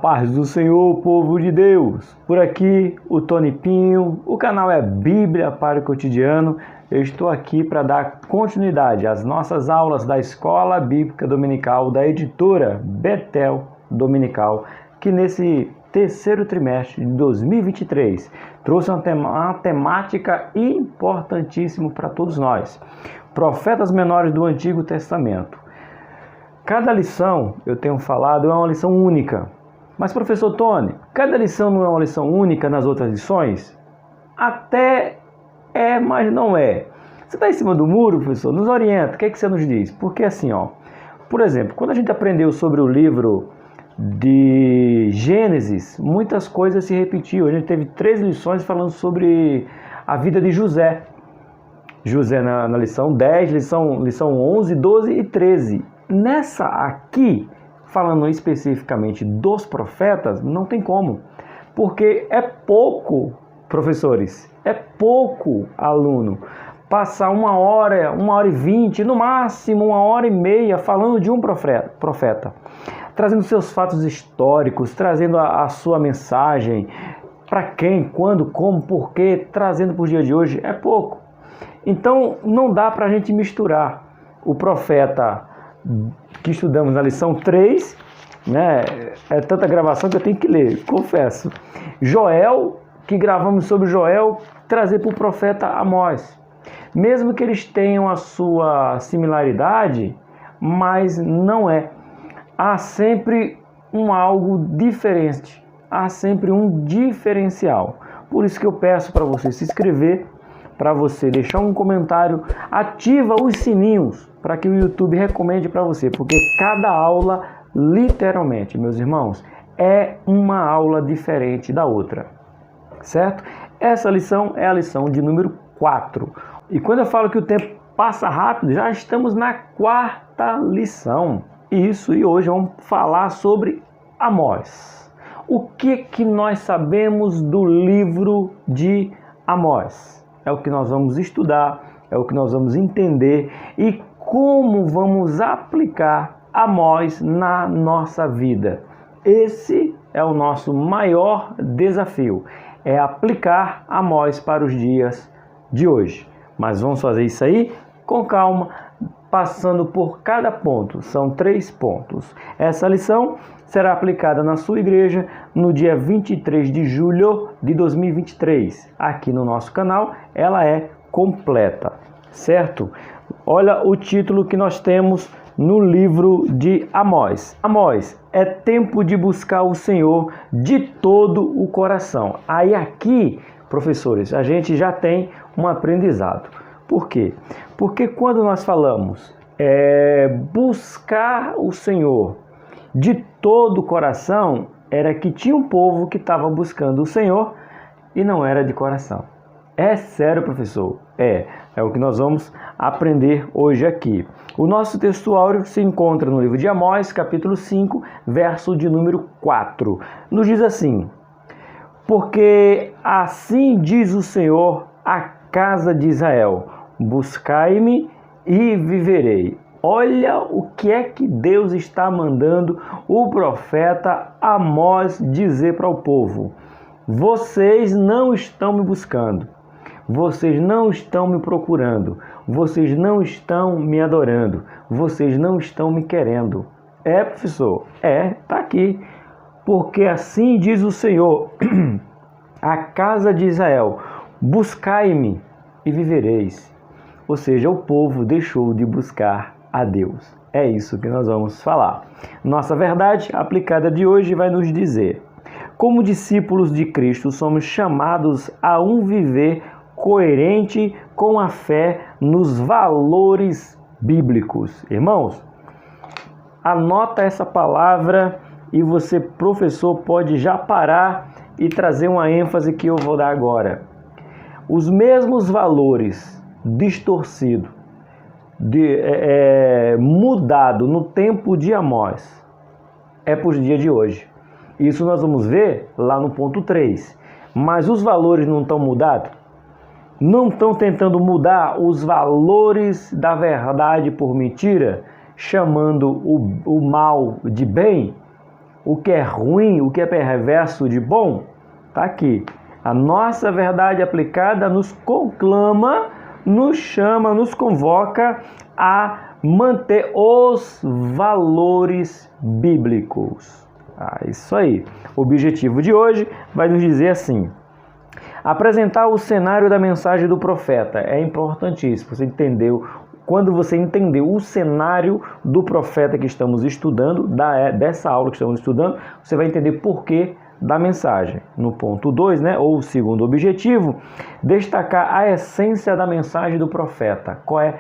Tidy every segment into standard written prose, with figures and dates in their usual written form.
paz do Senhor, povo de Deus. Por aqui, o Tony Pinho, o canal é Bíblia para o Cotidiano. Eu estou aqui para dar continuidade às nossas aulas da Escola Bíblica Dominical da editora Betel Dominical, que nesse terceiro trimestre de 2023 trouxe uma temática importantíssima para todos nós. Profetas menores do Antigo Testamento. Cada lição, eu tenho falado, é uma lição única. Mas, professor Tony, cada lição não é uma lição única nas outras lições? Até é, mas não é. Você está em cima do muro, professor? Nos orienta. O que é que você nos diz? Porque assim, por exemplo, quando a gente aprendeu sobre o livro de Gênesis, muitas coisas se repetiam. A gente teve 3 lições falando sobre a vida de José. José na lição 10, lição 11, 12 e 13. Nessa aqui, falando especificamente dos profetas, não tem como. Porque é pouco, professores, é pouco aluno passar 1h e 20, no máximo 1h30 falando de um profeta. Trazendo seus fatos históricos, trazendo a sua mensagem, para quem, quando, como, porquê, trazendo para o dia de hoje, é pouco. Então, não dá para a gente misturar o profeta que estudamos na lição 3, né? É tanta gravação que eu tenho que ler, confesso. Joel, que gravamos sobre Joel, trazer para o profeta Amós. Mesmo que eles tenham a sua similaridade, mas não é. Há sempre algo diferente, há sempre um diferencial. Por isso que eu peço para você se inscrever, para você deixar um comentário, ativa os sininhos para que o YouTube recomende para você, porque cada aula, literalmente, meus irmãos, é uma aula diferente da outra, certo? Essa lição é a lição de número 4. E quando eu falo que o tempo passa rápido, já estamos na 4ª lição. Isso, e hoje vamos falar sobre Amós. O que nós sabemos do livro de Amós? É o que nós vamos estudar, é o que nós vamos entender e como vamos aplicar Amós na nossa vida. Esse é o nosso maior desafio, é aplicar Amós para os dias de hoje. Mas vamos fazer isso aí com calma, passando por cada ponto. São 3 pontos. Essa lição será aplicada na sua igreja no dia 23 de julho de 2023. Aqui no nosso canal, ela é completa, certo? Olha o título que nós temos no livro de Amós. Amós, é tempo de buscar o Senhor de todo o coração. Aí aqui, professores, a gente já tem um aprendizado. Por quê? Porque quando nós falamos buscar o Senhor de todo o coração, era que tinha um povo que estava buscando o Senhor e não era de coração. É sério, professor? É o que nós vamos aprender hoje aqui. O nosso textuário se encontra no livro de Amós, capítulo 5, verso de número 4. Nos diz assim: porque assim diz o Senhor à casa de Israel, buscai-me e viverei. Olha o que é que Deus está mandando o profeta Amós dizer para o povo. Vocês não estão me buscando, vocês não estão me procurando, vocês não estão me adorando, vocês não estão me querendo. Professor, está aqui. Porque assim diz o Senhor, a casa de Israel, buscai-me e vivereis. Ou seja, o povo deixou de buscar a Deus. É isso que nós vamos falar. Nossa verdade aplicada de hoje vai nos dizer: como discípulos de Cristo, somos chamados a um viver coerente com a fé nos valores bíblicos. Irmãos, anota essa palavra e você, professor, pode já parar e trazer uma ênfase que eu vou dar agora. Os mesmos valores distorcidos, mudado no tempo de Amós, para os dias de hoje. Isso nós vamos ver lá no ponto 3. Mas os valores não estão mudados? Não estão tentando mudar os valores da verdade por mentira, chamando o mal de bem? o que é ruim, o que é perverso de bom? Está aqui. A nossa verdade aplicada nos conclama, nos chama, nos convoca a manter os valores bíblicos. Isso aí. O objetivo de hoje vai nos dizer assim: apresentar o cenário da mensagem do profeta. É importantíssimo. Você entendeu? Quando você entendeu o cenário do profeta que estamos estudando, dessa aula que estamos estudando, você vai entender por que da mensagem. No ponto 2, ou o segundo objetivo, destacar a essência da mensagem do profeta. Qual é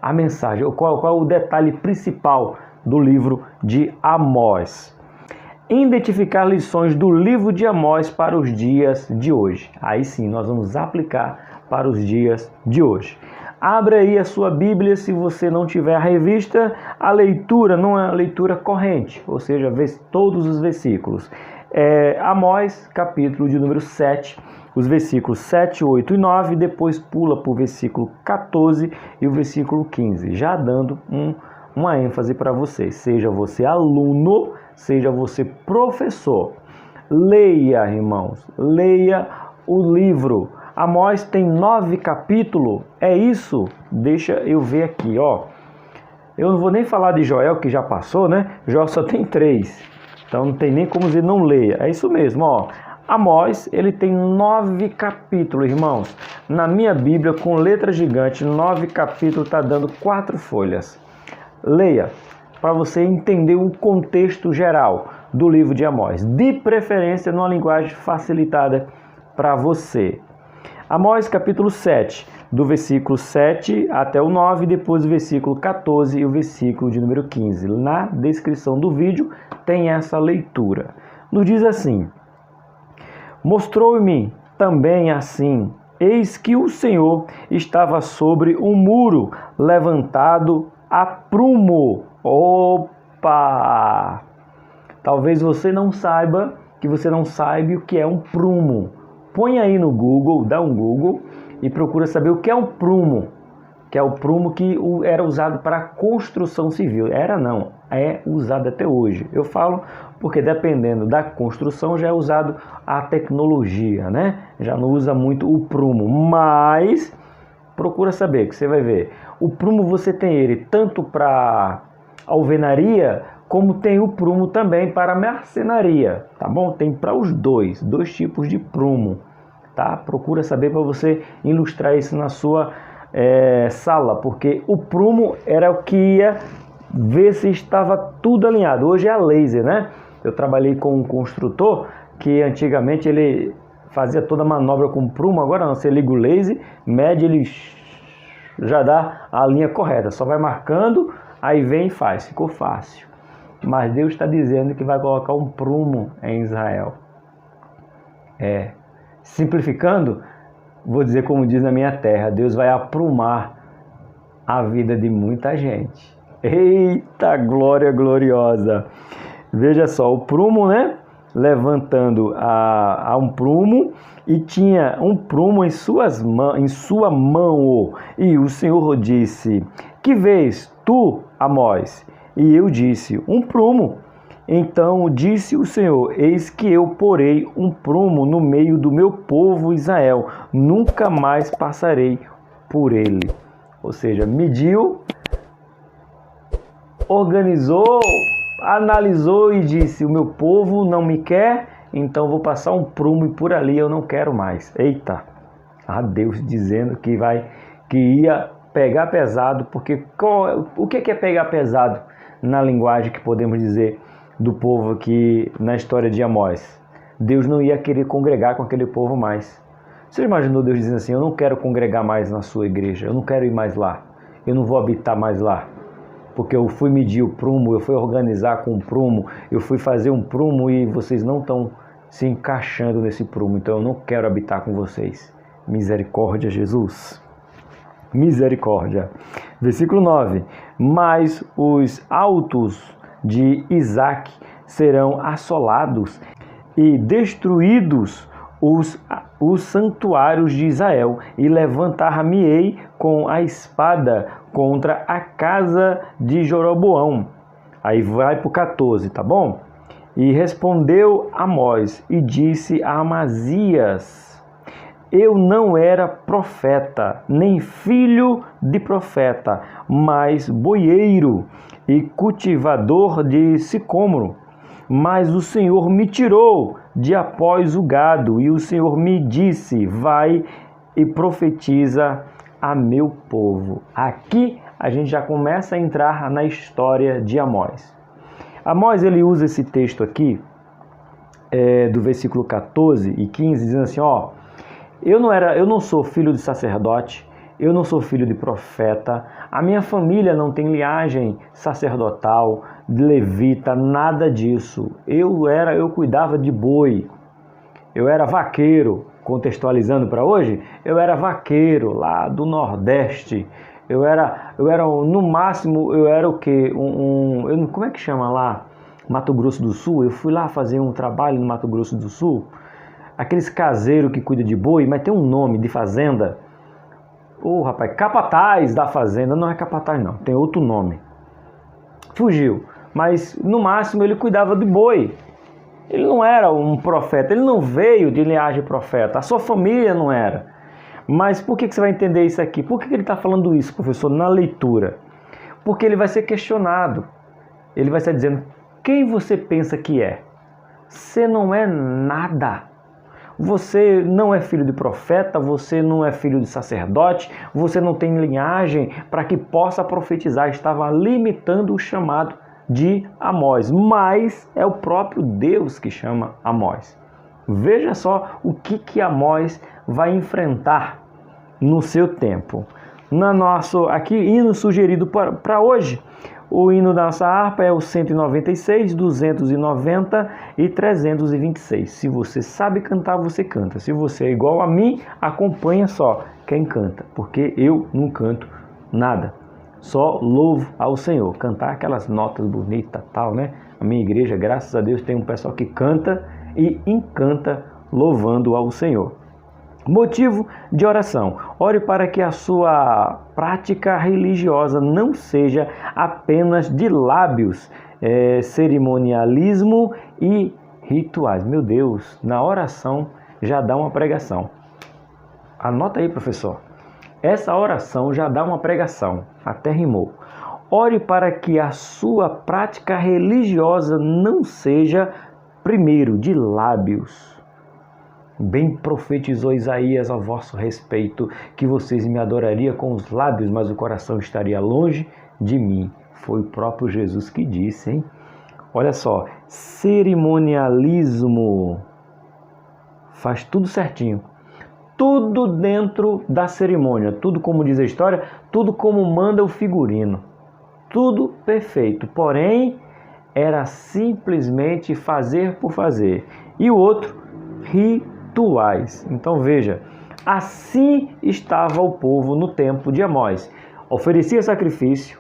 a mensagem? Qual é o detalhe principal do livro de Amós? Identificar lições do livro de Amós para os dias de hoje. Aí sim, nós vamos aplicar para os dias de hoje. Abra aí a sua Bíblia, se você não tiver a revista. A leitura não é a leitura corrente, ou seja, vê todos os versículos. Amós, capítulo de número 7, os versículos 7, 8 e 9, depois pula para o versículo 14 e o versículo 15, já dando uma ênfase para você. Seja você aluno, seja você professor. Leia, irmãos, leia o livro. Amós tem 9 capítulos, é isso? Deixa eu ver aqui, ó. Eu não vou nem falar de Joel, que já passou, Joel só tem 3, então não tem nem como dizer não leia. É isso mesmo, ó. Amós, ele tem 9 capítulos, irmãos. Na minha Bíblia, com letra gigante, 9 capítulos está dando 4 folhas. Leia, para você entender o contexto geral do livro de Amós, de preferência numa linguagem facilitada para você. Amós capítulo 7, do versículo 7 até o 9, depois o versículo 14 e o versículo de número 15. Na descrição do vídeo tem essa leitura. Nos diz assim: mostrou-me também assim, eis que o Senhor estava sobre um muro levantado a prumo. Opa! Talvez você não saiba, o que é um prumo. Põe aí no Google, dá um Google e procura saber o que é um prumo. Que é o prumo que era usado para construção civil. É usado até hoje. Eu falo porque dependendo da construção já é usado a tecnologia, Já não usa muito o prumo, mas procura saber, que você vai ver. O prumo você tem ele tanto para alvenaria, como tem o prumo também para marcenaria, tá bom? Tem para os dois tipos de prumo, tá? Procura saber para você ilustrar isso na sua sala, porque o prumo era o que ia ver se estava tudo alinhado. Hoje é a laser, Eu trabalhei com um construtor que antigamente ele fazia toda a manobra com prumo, agora não, você liga o laser, mede, ele já dá a linha correta, só vai marcando, aí vem e faz, ficou fácil. Mas Deus está dizendo que vai colocar um prumo em Israel. Simplificando, vou dizer como diz na minha terra, Deus vai aprumar a vida de muita gente. Eita glória gloriosa! Veja só, o prumo, levantando a um prumo, e tinha um prumo em sua mão. E o Senhor disse: que vês tu, Amós? E eu disse: um prumo. Então disse o Senhor: eis que eu porei um prumo no meio do meu povo Israel, nunca mais passarei por ele. Ou seja, mediu, organizou, analisou e disse: o meu povo não me quer, então vou passar um prumo e por ali eu não quero mais. Eita! Deus dizendo que ia pegar pesado, porque o que é pegar pesado na linguagem que podemos dizer do povo aqui na história de Amós? Deus não ia querer congregar com aquele povo mais. Você imaginou Deus dizendo assim: eu não quero congregar mais na sua igreja, eu não quero ir mais lá, eu não vou habitar mais lá, porque eu fui medir o prumo, eu fui organizar com o prumo, eu fui fazer um prumo e vocês não estão se encaixando nesse prumo, então eu não quero habitar com vocês. Misericórdia, Jesus. Misericórdia. Versículo 9. Mas os altos de Isaque serão assolados e destruídos os santuários de Israel, e levantar-me-ei com a espada contra a casa de Jeroboão. Aí vai para o 14, tá bom? E respondeu Amós e disse a Amazias: eu não era profeta, nem filho de profeta, mas boieiro e cultivador de sicômoro. Mas o Senhor me tirou de após o gado, e o Senhor me disse: vai e profetiza a meu povo. Aqui a gente já começa a entrar na história de Amós. Amós, ele usa esse texto aqui, do versículo 14 e 15, dizendo assim, eu não sou filho de sacerdote, eu não sou filho de profeta, a minha família não tem linhagem sacerdotal, de levita, nada disso. Eu cuidava de boi, eu era vaqueiro, contextualizando para hoje, eu era vaqueiro lá do Nordeste. Eu era no máximo, eu era o quê? Como é que chama lá? Mato Grosso do Sul. Eu fui lá fazer um trabalho no Mato Grosso do Sul. Aqueles caseiros que cuidam de boi, mas tem um nome de fazenda. Rapaz, capataz da fazenda. Não é capataz não, tem outro nome. Fugiu. Mas no máximo ele cuidava de boi. Ele não era um profeta, ele não veio de linhagem profeta. A sua família não era. Mas por que você vai entender isso aqui? Por que ele está falando isso, professor, na leitura? Porque ele vai ser questionado. Ele vai estar dizendo, quem você pensa que é? Você não é nada. Você não é filho de profeta, você não é filho de sacerdote, você não tem linhagem para que possa profetizar. Estava limitando o chamado de Amós. Mas é o próprio Deus que chama Amós. Veja só o que Amós vai enfrentar no seu tempo. Aqui, hino sugerido para hoje. O hino da nossa harpa é o 196, 290 e 326. Se você sabe cantar, você canta. Se você é igual a mim, acompanha só quem canta. Porque eu não canto nada. Só louvo ao Senhor. Cantar aquelas notas bonitas, tal, né? A minha igreja, graças a Deus, tem um pessoal que canta e encanta louvando ao Senhor. Motivo de oração. Ore para que a sua prática religiosa não seja apenas de lábios, cerimonialismo e rituais. Meu Deus, na oração já dá uma pregação. Anota aí, professor. Essa oração já dá uma pregação. Até rimou. Ore para que a sua prática religiosa não seja, primeiro, de lábios. Bem profetizou Isaías a vosso respeito, que vocês me adorariam com os lábios, mas o coração estaria longe de mim. Foi o próprio Jesus que disse, hein? Olha só, cerimonialismo faz tudo certinho. Tudo dentro da cerimônia, tudo como diz a história, tudo como manda o figurino. Tudo perfeito, porém, era simplesmente fazer por fazer. E o outro, rituais. Então veja, assim estava o povo no tempo de Amós. Oferecia sacrifício,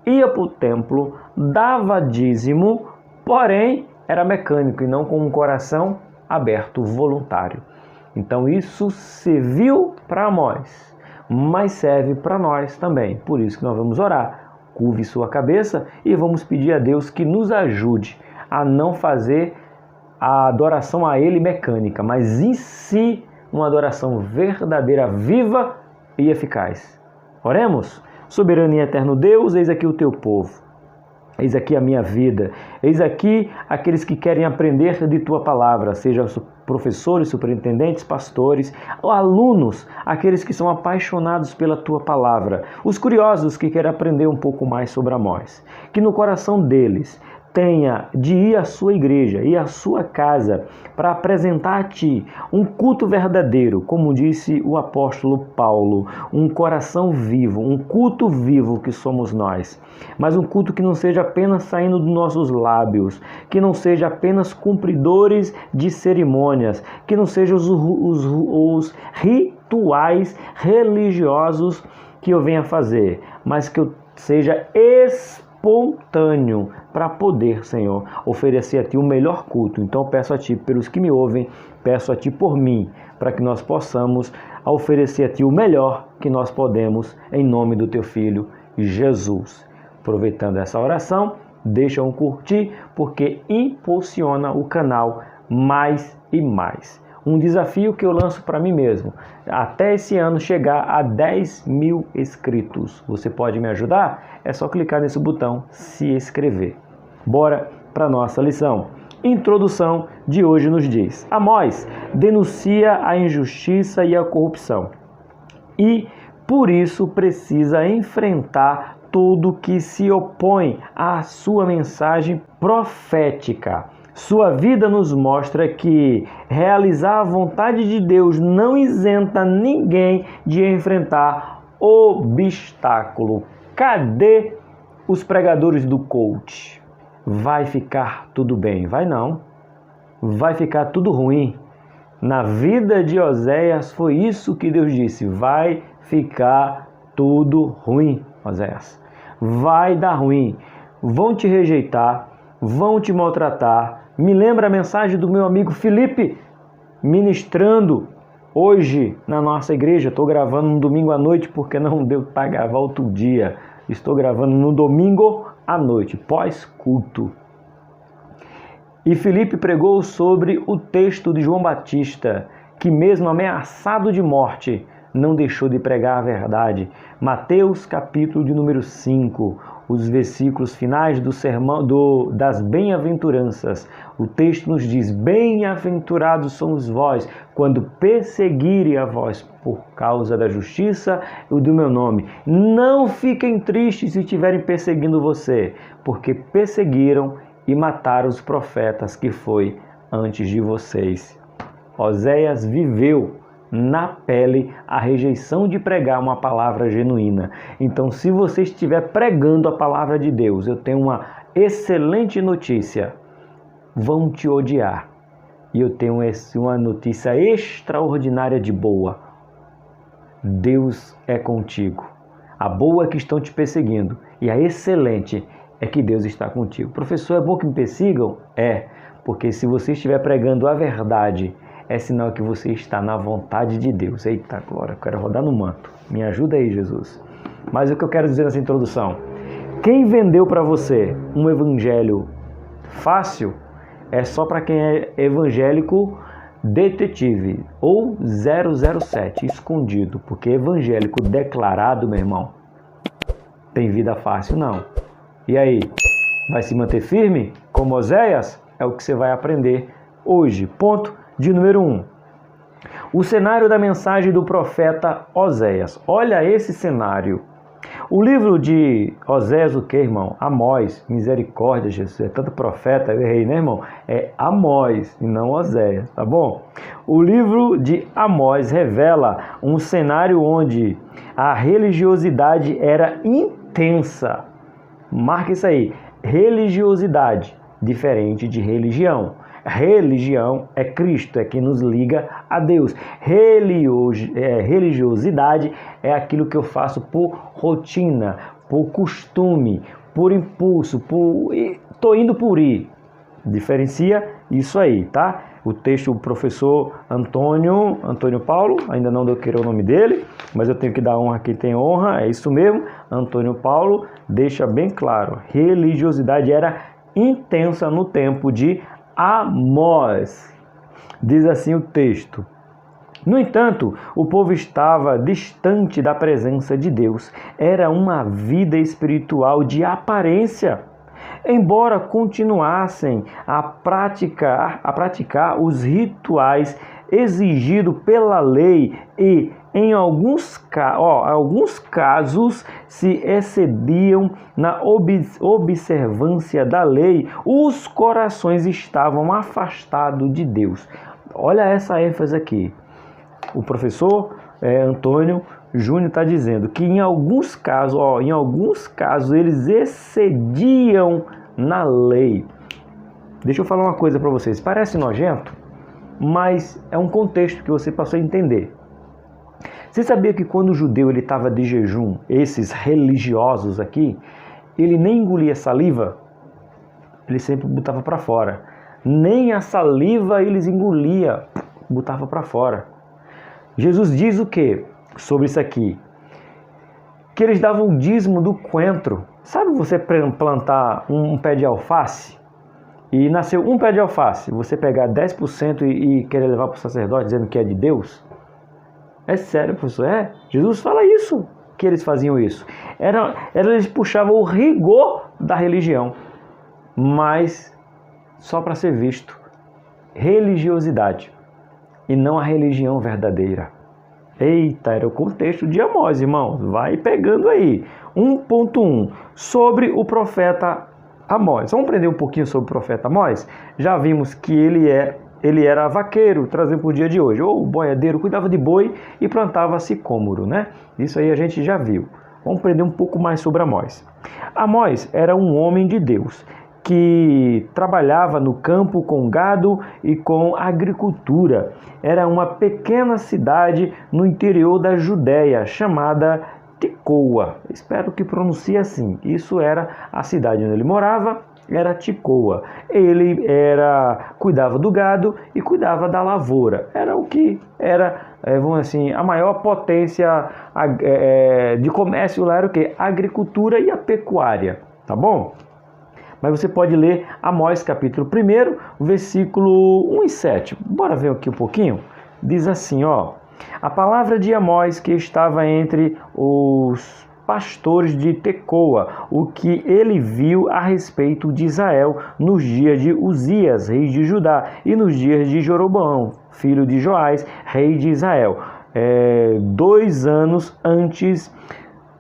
ia para o templo, dava dízimo, porém era mecânico e não com um coração aberto, voluntário. Então isso serviu para Amós, mas serve para nós também. Por isso que nós vamos orar. Curve sua cabeça e vamos pedir a Deus que nos ajude a não fazer a adoração a Ele mecânica, mas em si uma adoração verdadeira, viva e eficaz. Oremos. Soberano e eterno Deus, eis aqui o teu povo. Eis aqui a minha vida. Eis aqui aqueles que querem aprender de tua palavra, seja professores, superintendentes, pastores, alunos, aqueles que são apaixonados pela tua palavra, os curiosos que querem aprender um pouco mais sobre Amós. Que no coração deles tenha de ir à sua igreja e à sua casa para apresentar a ti um culto verdadeiro, como disse o apóstolo Paulo, um coração vivo, um culto vivo que somos nós, mas um culto que não seja apenas saindo dos nossos lábios, que não seja apenas cumpridores de cerimônias, que não sejam os rituais religiosos que eu venha fazer, mas que eu seja espontâneo para poder, Senhor, oferecer a Ti o melhor culto. Então eu peço a Ti, pelos que me ouvem, peço a Ti por mim, para que nós possamos oferecer a Ti o melhor que nós podemos, em nome do Teu Filho, Jesus. Aproveitando essa oração, deixa um curtir, porque impulsiona o canal mais e mais. Um desafio que eu lanço para mim mesmo, até esse ano chegar a 10 mil inscritos. Você pode me ajudar? É só clicar nesse botão se inscrever. Bora para nossa lição. Introdução de hoje nos diz: Amós denuncia a injustiça e a corrupção e, por isso, precisa enfrentar tudo que se opõe à sua mensagem profética. Sua vida nos mostra que realizar a vontade de Deus não isenta ninguém de enfrentar obstáculo. Cadê os pregadores do coach? Vai ficar tudo bem? Vai não. Vai ficar tudo ruim. Na vida de Oséias foi isso que Deus disse: vai ficar tudo ruim, Oséias. Vai dar ruim. Vão te rejeitar, vão te maltratar. Me lembra a mensagem do meu amigo Felipe, ministrando hoje na nossa igreja. Estou gravando no domingo à noite porque não deu para gravar outro dia. Estou gravando no domingo à noite, pós-culto. E Felipe pregou sobre o texto de João Batista, que mesmo ameaçado de morte, não deixou de pregar a verdade. Mateus capítulo de número 5, os versículos finais do sermão das bem-aventuranças. O texto nos diz: bem-aventurados somos vós, quando perseguirem a vós por causa da justiça e do meu nome. Não fiquem tristes se estiverem perseguindo você, porque perseguiram e mataram os profetas que foi antes de vocês. Oséias viveu na pele a rejeição de pregar uma palavra genuína. Então, se você estiver pregando a palavra de Deus, eu tenho uma excelente notícia: vão te odiar. E eu tenho uma notícia extraordinária de boa: Deus é contigo. A boa é que estão te perseguindo, e a excelente é que Deus está contigo. Professor, é bom que me persigam? É, porque se você estiver pregando a verdade, é sinal que você está na vontade de Deus. Eita glória, eu quero rodar no manto. Me ajuda aí, Jesus. Mas o que eu quero dizer nessa introdução: quem vendeu para você um evangelho fácil é só para quem é evangélico detetive ou 007, escondido. Porque evangélico declarado, meu irmão, tem vida fácil não. E aí, vai se manter firme como Oséias? É o que você vai aprender hoje. Ponto de número 1. O cenário da mensagem do profeta Oséias. Olha esse cenário. O livro de Oséias, o que, irmão? Amós. Misericórdia, Jesus. É tanto profeta, eu errei, né, irmão? É Amós e não Oséias, tá bom? O livro de Amós revela um cenário onde a religiosidade era intensa. Marca isso aí. Religiosidade, diferente de religião. Religião é Cristo, é quem nos liga a Deus. Religiosidade é aquilo que eu faço por rotina, por costume, por impulso, tô indo por ir. Diferencia isso aí, tá? O texto, o professor Antônio Paulo, ainda não decorei o nome dele, mas eu tenho que dar honra a quem tem honra, é isso mesmo. Antônio Paulo deixa bem claro: religiosidade era intensa no tempo de Amós. Diz assim o texto: no entanto, o povo estava distante da presença de Deus. Era uma vida espiritual de aparência. Embora continuassem a praticar os rituais exigidos pela lei e, em alguns casos, se excediam na observância da lei, os corações estavam afastados de Deus. Olha essa ênfase aqui. O professor Antônio Júnior está dizendo que em alguns casos eles excediam na lei. Deixa eu falar uma coisa para vocês. Parece nojento, mas é um contexto que você passou a entender. Você sabia que quando o judeu estava de jejum, esses religiosos aqui, ele nem engolia saliva? Ele sempre botava para fora. Nem a saliva eles engoliam, botava para fora. Jesus diz o quê sobre isso aqui? que eles davam o dízimo do coentro. Sabe você plantar um pé de alface e nasceu um pé de alface, você pegar 10% e querer levar para o sacerdote dizendo que é de Deus? É sério, professor? É? Jesus fala isso, que eles faziam isso. Eles puxavam o rigor da religião, mas só para ser visto. Religiosidade e não a religião verdadeira. Eita, era o contexto de Amós, irmãos. Vai pegando aí. 1.1 sobre o profeta Amós. Vamos aprender um pouquinho sobre o profeta Amós? Já vimos que ele era vaqueiro, trazendo para o dia de hoje, ou boiadeiro, cuidava de boi e plantava sicômoro, né? Isso aí a gente já viu. Vamos aprender um pouco mais sobre Amós. Amós era um homem de Deus que trabalhava no campo com gado e com agricultura. Era uma pequena cidade no interior da Judéia, chamada Tecoa. Espero que pronuncie assim. Isso era a cidade onde ele morava, era Tecoa. Ele cuidava do gado e cuidava da lavoura. Era o que era, vamos assim, a maior potência de comércio lá era o quê? A agricultura e a pecuária, tá bom? Mas você pode ler Amós capítulo 1, versículo 1 e 7. Bora ver aqui um pouquinho? Diz assim, ó: a palavra de Amós que estava entre os pastores de Tecoa, o que ele viu a respeito de Israel nos dias de Uzias, rei de Judá, e nos dias de Jeroboão, filho de Joás, rei de Israel, 2 anos antes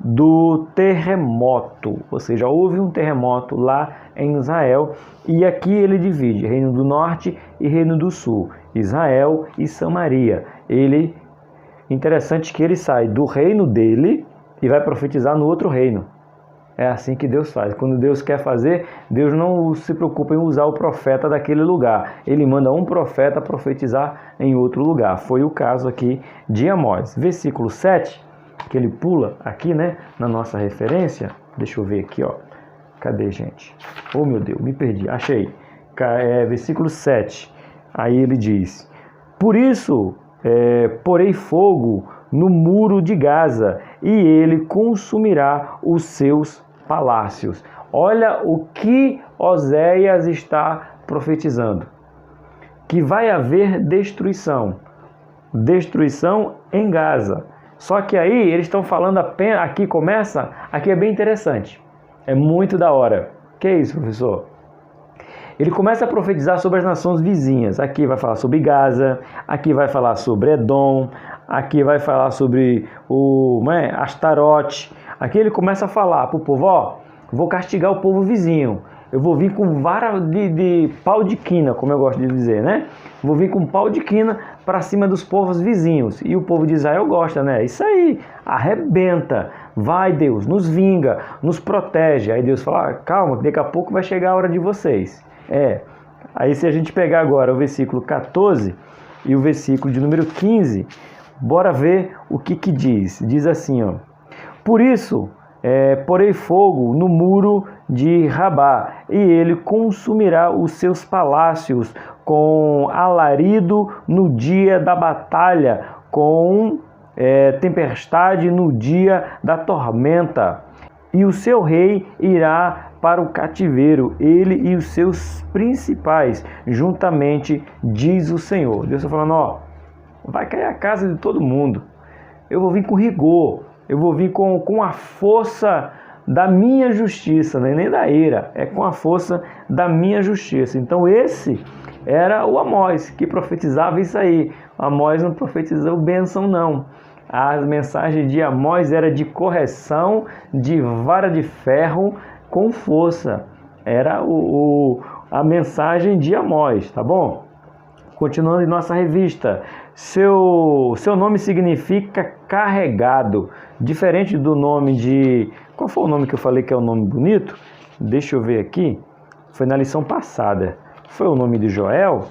do terremoto, ou seja, houve um terremoto lá em Israel, e aqui ele divide Reino do Norte e Reino do Sul, Israel e Samaria. Interessante que ele sai do reino dele e vai profetizar no outro reino. É assim que Deus faz. Quando Deus quer fazer, Deus não se preocupa em usar o profeta daquele lugar. Ele manda um profeta profetizar em outro lugar. Foi o caso aqui de Amós. Versículo 7, que ele pula aqui, né, na nossa referência. Deixa eu ver aqui, ó. Cadê, gente? Oh, meu Deus, me perdi. Achei. Versículo 7. Aí ele diz: por isso, porei fogo no muro de Gaza, e ele consumirá os seus palácios. Olha o que Oséias está profetizando. Que vai haver destruição. Destruição em Gaza. Só que aí eles estão falando apenas, aqui é bem interessante. É muito da hora. Que é isso, professor? Ele começa a profetizar sobre as nações vizinhas. Aqui vai falar sobre Gaza, aqui vai falar sobre Edom, aqui vai falar sobre Astarote. Aqui ele começa a falar para o povo, ó, vou castigar o povo vizinho. Eu vou vir com vara de pau de quina, como eu gosto de dizer, né? Vou vir com pau de quina para cima dos povos vizinhos. E o povo de Israel gosta, né? Isso aí, arrebenta. Vai, Deus, nos vinga, nos protege. Aí Deus fala, calma, daqui a pouco vai chegar a hora de vocês. Aí se a gente pegar agora o versículo 14 e o versículo de número 15, bora ver o que diz. Diz assim, ó: por isso, porei fogo no muro de Rabá, e ele consumirá os seus palácios com alarido no dia da batalha, com tempestade no dia da tormenta. E o seu rei irá para o cativeiro, ele e os seus principais, juntamente, diz o Senhor. Deus está falando, ó, vai cair a casa de todo mundo. Eu vou vir com rigor, eu vou vir com a força da minha justiça, né? Nem da ira, é com a força da minha justiça. Então esse era o Amós que profetizava isso aí. Amós não profetizou bênção, não. A mensagem de Amós era de correção, de vara de ferro com força. Era a mensagem de Amós, tá bom? Continuando em nossa revista, seu nome significa carregado, diferente do nome de... Qual foi o nome que eu falei que é o nome bonito? Deixa eu ver aqui, foi na lição passada. Foi o nome de Joel?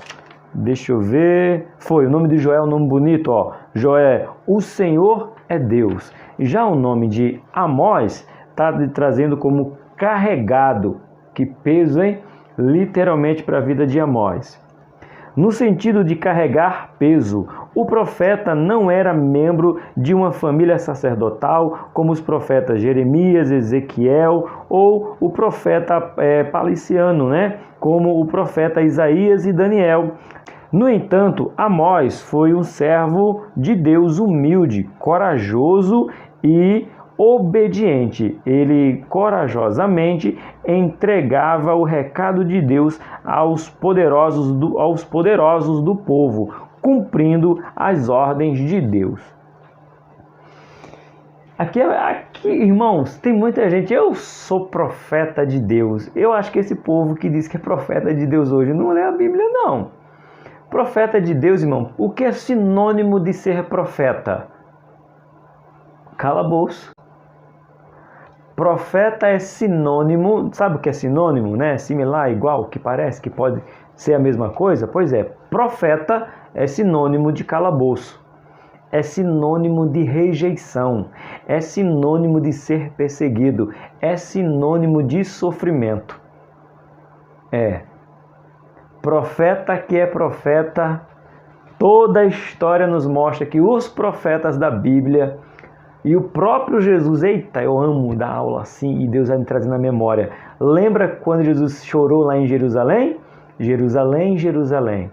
Deixa eu ver. Foi, o nome de Joel é um nome bonito, ó. Joel, o Senhor é Deus. Já o nome de Amós está trazendo como carregado. Que peso, hein? Literalmente para a vida de Amós. no sentido de carregar peso. O profeta não era membro de uma família sacerdotal, como os profetas Jeremias, Ezequiel ou o profeta Paliciano, né? Como o profeta Isaías e Daniel. No entanto, Amós foi um servo de Deus humilde, corajoso e obediente. Ele corajosamente entregava o recado de Deus aos poderosos do povo, cumprindo as ordens de Deus. Aqui, irmãos, tem muita gente, eu sou profeta de Deus. Eu acho que esse povo que diz que é profeta de Deus hoje não lê a Bíblia, não. Profeta de Deus, irmão, o que é sinônimo de ser profeta? Calabouço. Profeta é sinônimo, sabe o que é sinônimo, né? Similar, igual, que parece que pode ser a mesma coisa? Pois é, profeta é sinônimo de calabouço, é sinônimo de rejeição, é sinônimo de ser perseguido, é sinônimo de sofrimento. Profeta que é profeta, toda a história nos mostra que os profetas da Bíblia e o próprio Jesus, eita, eu amo dar aula assim e Deus vai me trazer na memória. Lembra quando Jesus chorou lá em Jerusalém? Jerusalém, Jerusalém,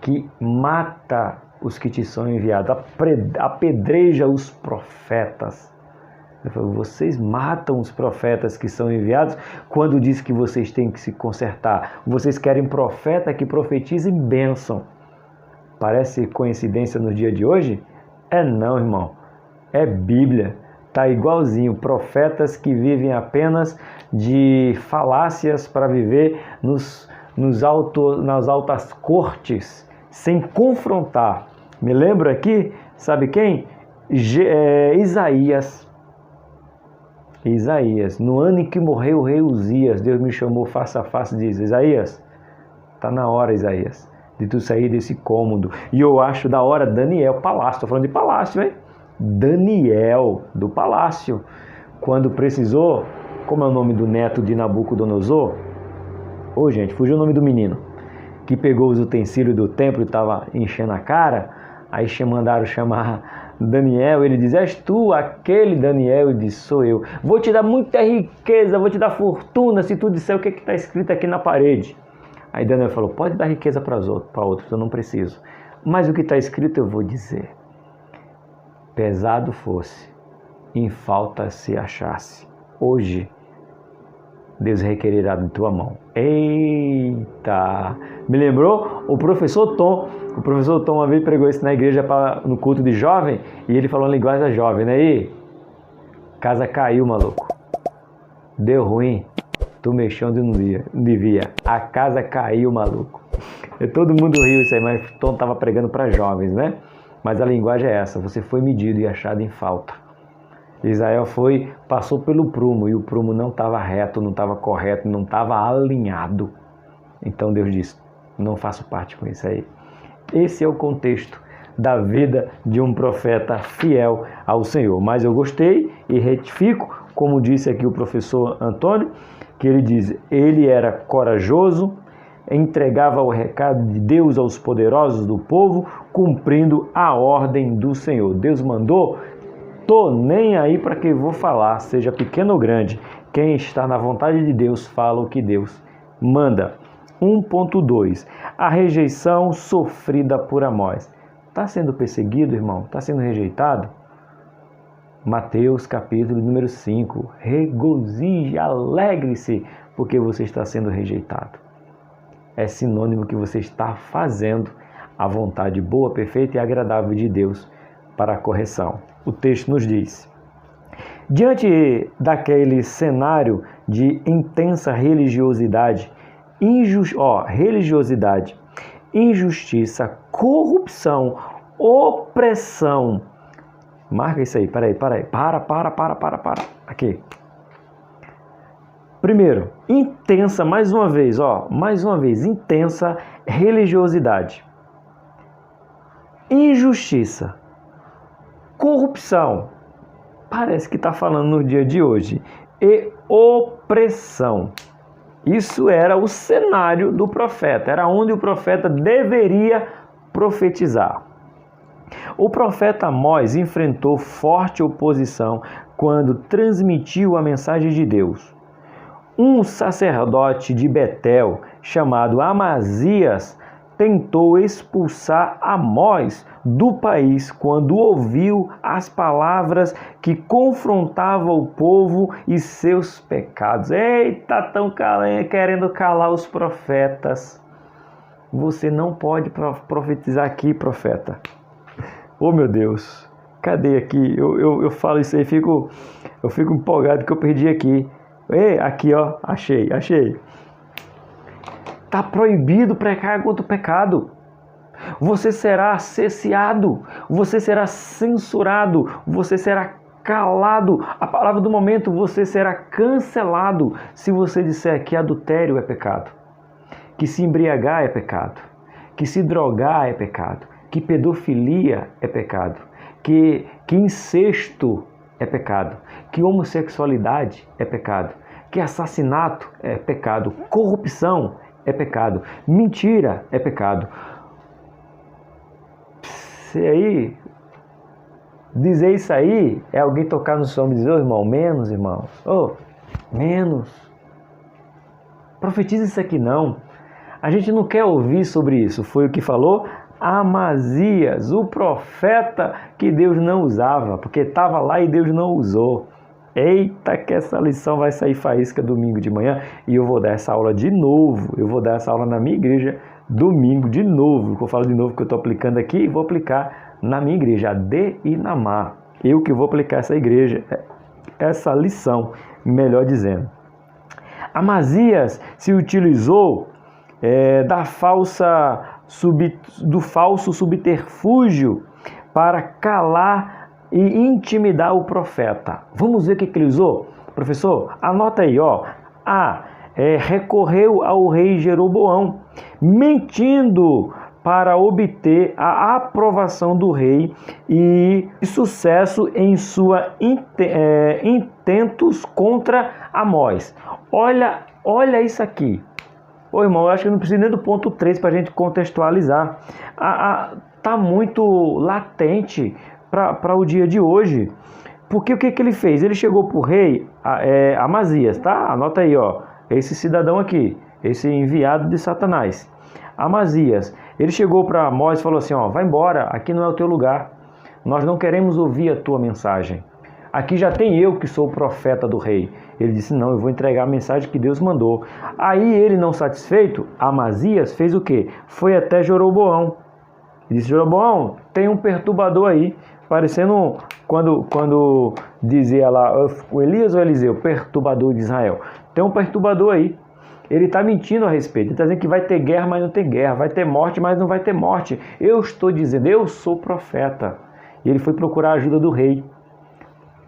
que mata os que te são enviados, apedreja os profetas. Ele falou, vocês matam os profetas que são enviados quando diz que vocês têm que se consertar. Vocês querem profeta que profetize bênção. Parece coincidência no dia de hoje? Não, irmão. É Bíblia. Está igualzinho. Profetas que vivem apenas de falácias para viver nas altas cortes, sem confrontar. Me lembro aqui, sabe quem? Isaías, no ano em que morreu o rei Uzias, Deus me chamou face a face e diz, Isaías, está na hora, Isaías, de tu sair desse cômodo. E eu acho da hora Daniel, palácio, estou falando de palácio, hein? Daniel, do palácio, quando precisou, como é o nome do neto de Nabucodonosor? Gente, fugiu o nome do menino, que pegou os utensílios do templo e estava enchendo a cara, aí mandaram chamar Daniel, ele diz, és tu aquele Daniel? Ele diz, sou eu. Vou te dar muita riqueza, vou te dar fortuna, se tu disser o que está escrito aqui na parede. Aí Daniel falou, pode dar riqueza para outros, eu não preciso. Mas o que está escrito eu vou dizer. Pesado fosse, em falta se achasse. Hoje, Deus requererá de tua mão. Eita! Me lembrou o professor Tom. O professor Tom uma vez pregou isso na igreja no culto de jovem e ele falou a linguagem da jovem, né? E casa caiu, maluco. Deu ruim. Tu mexeu onde não devia. A casa caiu, maluco. E todo mundo riu isso aí, mas Tom estava pregando para jovens, né? Mas a linguagem é essa. Você foi medido e achado em falta. Israel passou pelo prumo e o prumo não estava reto, não estava correto, não estava alinhado. Então Deus disse, não faço parte com isso aí. Esse é o contexto da vida de um profeta fiel ao Senhor. Mas eu gostei e retifico, como disse aqui o professor Antônio, que ele diz, ele era corajoso, entregava o recado de Deus aos poderosos do povo, cumprindo a ordem do Senhor. Deus mandou, tô nem aí para que vou falar, seja pequeno ou grande. Quem está na vontade de Deus fala o que Deus manda. 1.2. A rejeição sofrida por Amós. Está sendo perseguido, irmão? Está sendo rejeitado? Mateus capítulo número 5. Regozije, alegre-se, porque você está sendo rejeitado. É sinônimo que você está fazendo a vontade boa, perfeita e agradável de Deus para a correção. O texto nos diz, diante daquele cenário de intensa religiosidade, injustiça, corrupção, opressão. Marca isso aí, para. Aqui. Primeiro, intensa, mais uma vez, intensa religiosidade. Injustiça, corrupção, parece que está falando no dia de hoje, e opressão. Isso era o cenário do profeta, era onde o profeta deveria profetizar. O profeta Amós enfrentou forte oposição quando transmitiu a mensagem de Deus. Um sacerdote de Betel, chamado Amazias, tentou expulsar Amós do país quando ouviu as palavras que confrontavam o povo e seus pecados. Eita, estão querendo calar os profetas. Você não pode profetizar aqui, profeta. Oh, meu Deus, cadê aqui? Eu falo isso aí, eu fico empolgado que eu perdi aqui. Ei, aqui, ó, achei. Está proibido pregar contra o pecado. Você será cesseado, você será censurado, você será calado. A palavra do momento, você será cancelado se você disser que adultério é pecado, que se embriagar é pecado, que se drogar é pecado, que pedofilia é pecado, que incesto é pecado, que homossexualidade é pecado, que assassinato é pecado, corrupção é pecado, mentira é pecado. Se aí dizer isso aí é alguém tocar no som e dizer, irmão, menos, irmãos, menos. Profetiza isso aqui não. A gente não quer ouvir sobre isso. Foi o que falou Amazias, o profeta que Deus não usava, porque estava lá e Deus não usou. Eita, que essa lição vai sair faísca domingo de manhã e eu vou dar essa aula de novo. Eu vou dar essa aula na minha igreja domingo de novo. Eu falo de novo que eu estou aplicando aqui e vou aplicar na minha igreja, a De Inamar. Eu que vou aplicar essa lição, melhor dizendo. Amazias se utilizou do falso subterfúgio para calar e intimidar o profeta. Vamos ver o que ele usou? Professor, anota aí, ó. Recorreu ao rei Jeroboão, mentindo para obter a aprovação do rei e sucesso em seus intentos contra Amós. Olha isso aqui. Ô irmão, eu acho que não precisa nem do ponto 3 para a gente contextualizar. Tá muito latente para o dia de hoje. Porque o que ele fez? Ele chegou para o rei Amazias, tá? Anota aí, ó. Esse cidadão aqui, esse enviado de Satanás. Amazias, ele chegou para Amós e falou assim, ó, vai embora, aqui não é o teu lugar. Nós não queremos ouvir a tua mensagem. Aqui já tem eu que sou o profeta do rei. Ele disse, não, eu vou entregar a mensagem que Deus mandou. Aí ele, não satisfeito, Amazias fez o quê? Foi até Jeroboão. Ele disse, Jeroboão, tem um perturbador aí, parecendo quando dizia lá, o Elias ou Eliseu, perturbador de Israel. Tem um perturbador aí. Ele está mentindo a respeito. Ele está dizendo que vai ter guerra, mas não tem guerra. Vai ter morte, mas não vai ter morte. Eu estou dizendo, eu sou profeta. E ele foi procurar a ajuda do rei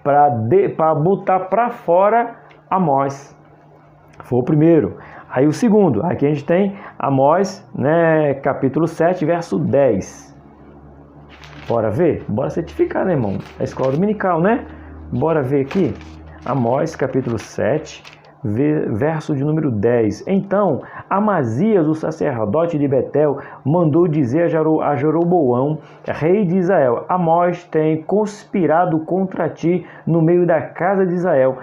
para botar para fora Amós. Foi o primeiro. Aí o segundo. Aqui a gente tem Amós, né, capítulo 7, verso 10. Bora ver? Bora certificar, né, irmão? A escola dominical, né? Bora ver aqui. Amós, capítulo 7, verso de número 10. Então, Amazias, o sacerdote de Betel, mandou dizer a Jeroboão, rei de Israel, Amós tem conspirado contra ti no meio da casa de Israel.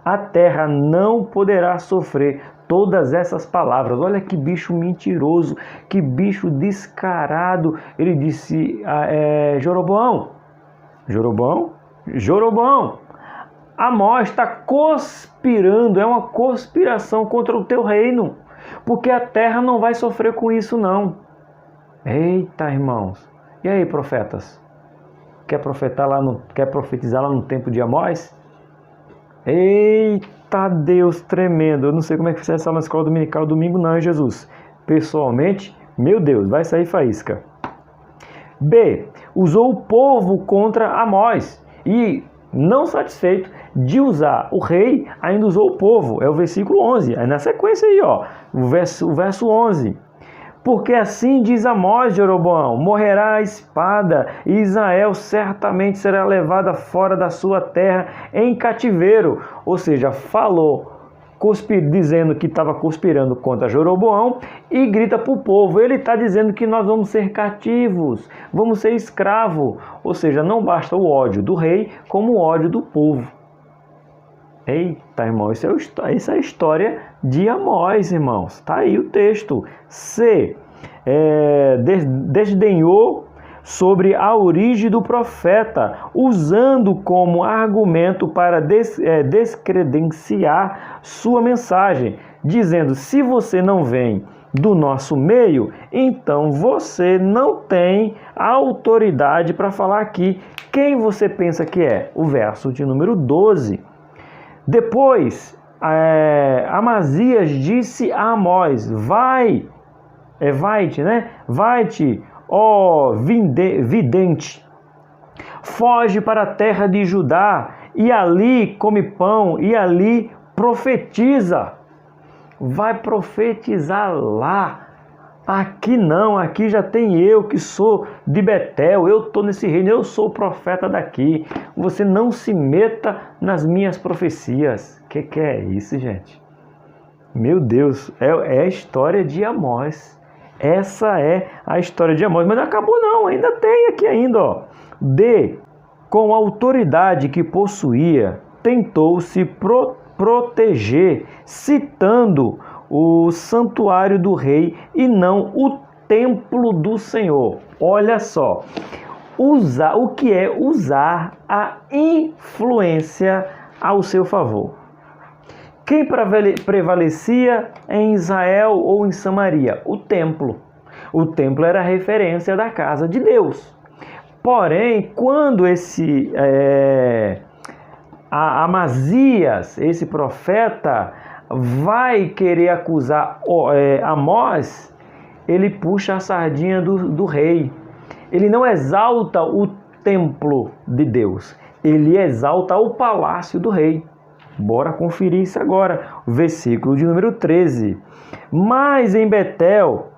A terra não poderá sofrer todas essas palavras. Olha que bicho mentiroso, que bicho descarado. Ele disse, Jeroboão, Amós está conspirando, é uma conspiração contra o teu reino, porque a terra não vai sofrer com isso não. Eita, irmãos. E aí, profetas? Quer profetizar lá no tempo de Amós? Eita, Deus tremendo. Eu não sei como é que você essa na escola dominical domingo não, hein, Jesus? Pessoalmente, meu Deus, vai sair faísca. B. Usou o povo contra Amós e, não satisfeito de usar o rei, ainda usou o povo. É o versículo 11. Aí na sequência aí, ó, o verso 11. Porque assim diz Amós, Jeroboão, morrerá a espada, e Israel certamente será levada fora da sua terra em cativeiro. Ou seja, falou dizendo que estava conspirando contra Jeroboão, e grita para o povo. Ele está dizendo que nós vamos ser cativos, vamos ser escravos. Ou seja, não basta o ódio do rei, como o ódio do povo. Eita, irmão, essa é a história de Amós, irmãos. Está aí o texto. Desdenhou sobre a origem do profeta, usando como argumento para descredenciar sua mensagem, dizendo: se você não vem do nosso meio, então você não tem autoridade para falar aqui. Quem você pensa que é? O verso de número 12. Depois, Amazias disse a Amós: vai-te, ó vidente, foge para a terra de Judá, e ali come pão, e ali profetiza. Vai profetizar lá. Aqui não, aqui já tem eu que sou de Betel, eu estou nesse reino, eu sou o profeta daqui. Você não se meta nas minhas profecias. Que é isso, gente? Meu Deus, é a história de Amós. Essa é a história de Amós, mas não acabou não, ainda tem aqui ainda, ó. Com a autoridade que possuía, tentou se proteger, citando o santuário do rei e não o templo do Senhor. Olha só, o que é usar a influência ao seu favor. Quem prevalecia em Israel ou em Samaria? O templo. O templo era a referência da casa de Deus. Porém, quando Amazias, esse profeta, vai querer acusar Amós, ele puxa a sardinha do rei. Ele não exalta o templo de Deus, ele exalta o palácio do rei. Bora conferir isso agora. O versículo de número 13. Mas em Betel,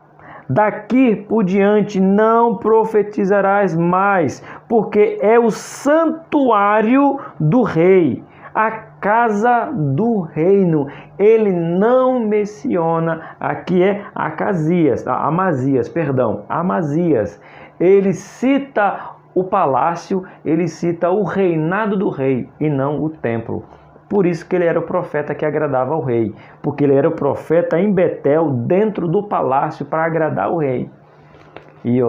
daqui por diante não profetizarás mais, porque é o santuário do rei, a casa do reino. Ele não menciona, aqui é Amazias. Ele cita o palácio, ele cita o reinado do rei e não o templo. Por isso que ele era o profeta que agradava ao rei, porque ele era o profeta em Betel, dentro do palácio, para agradar o rei. E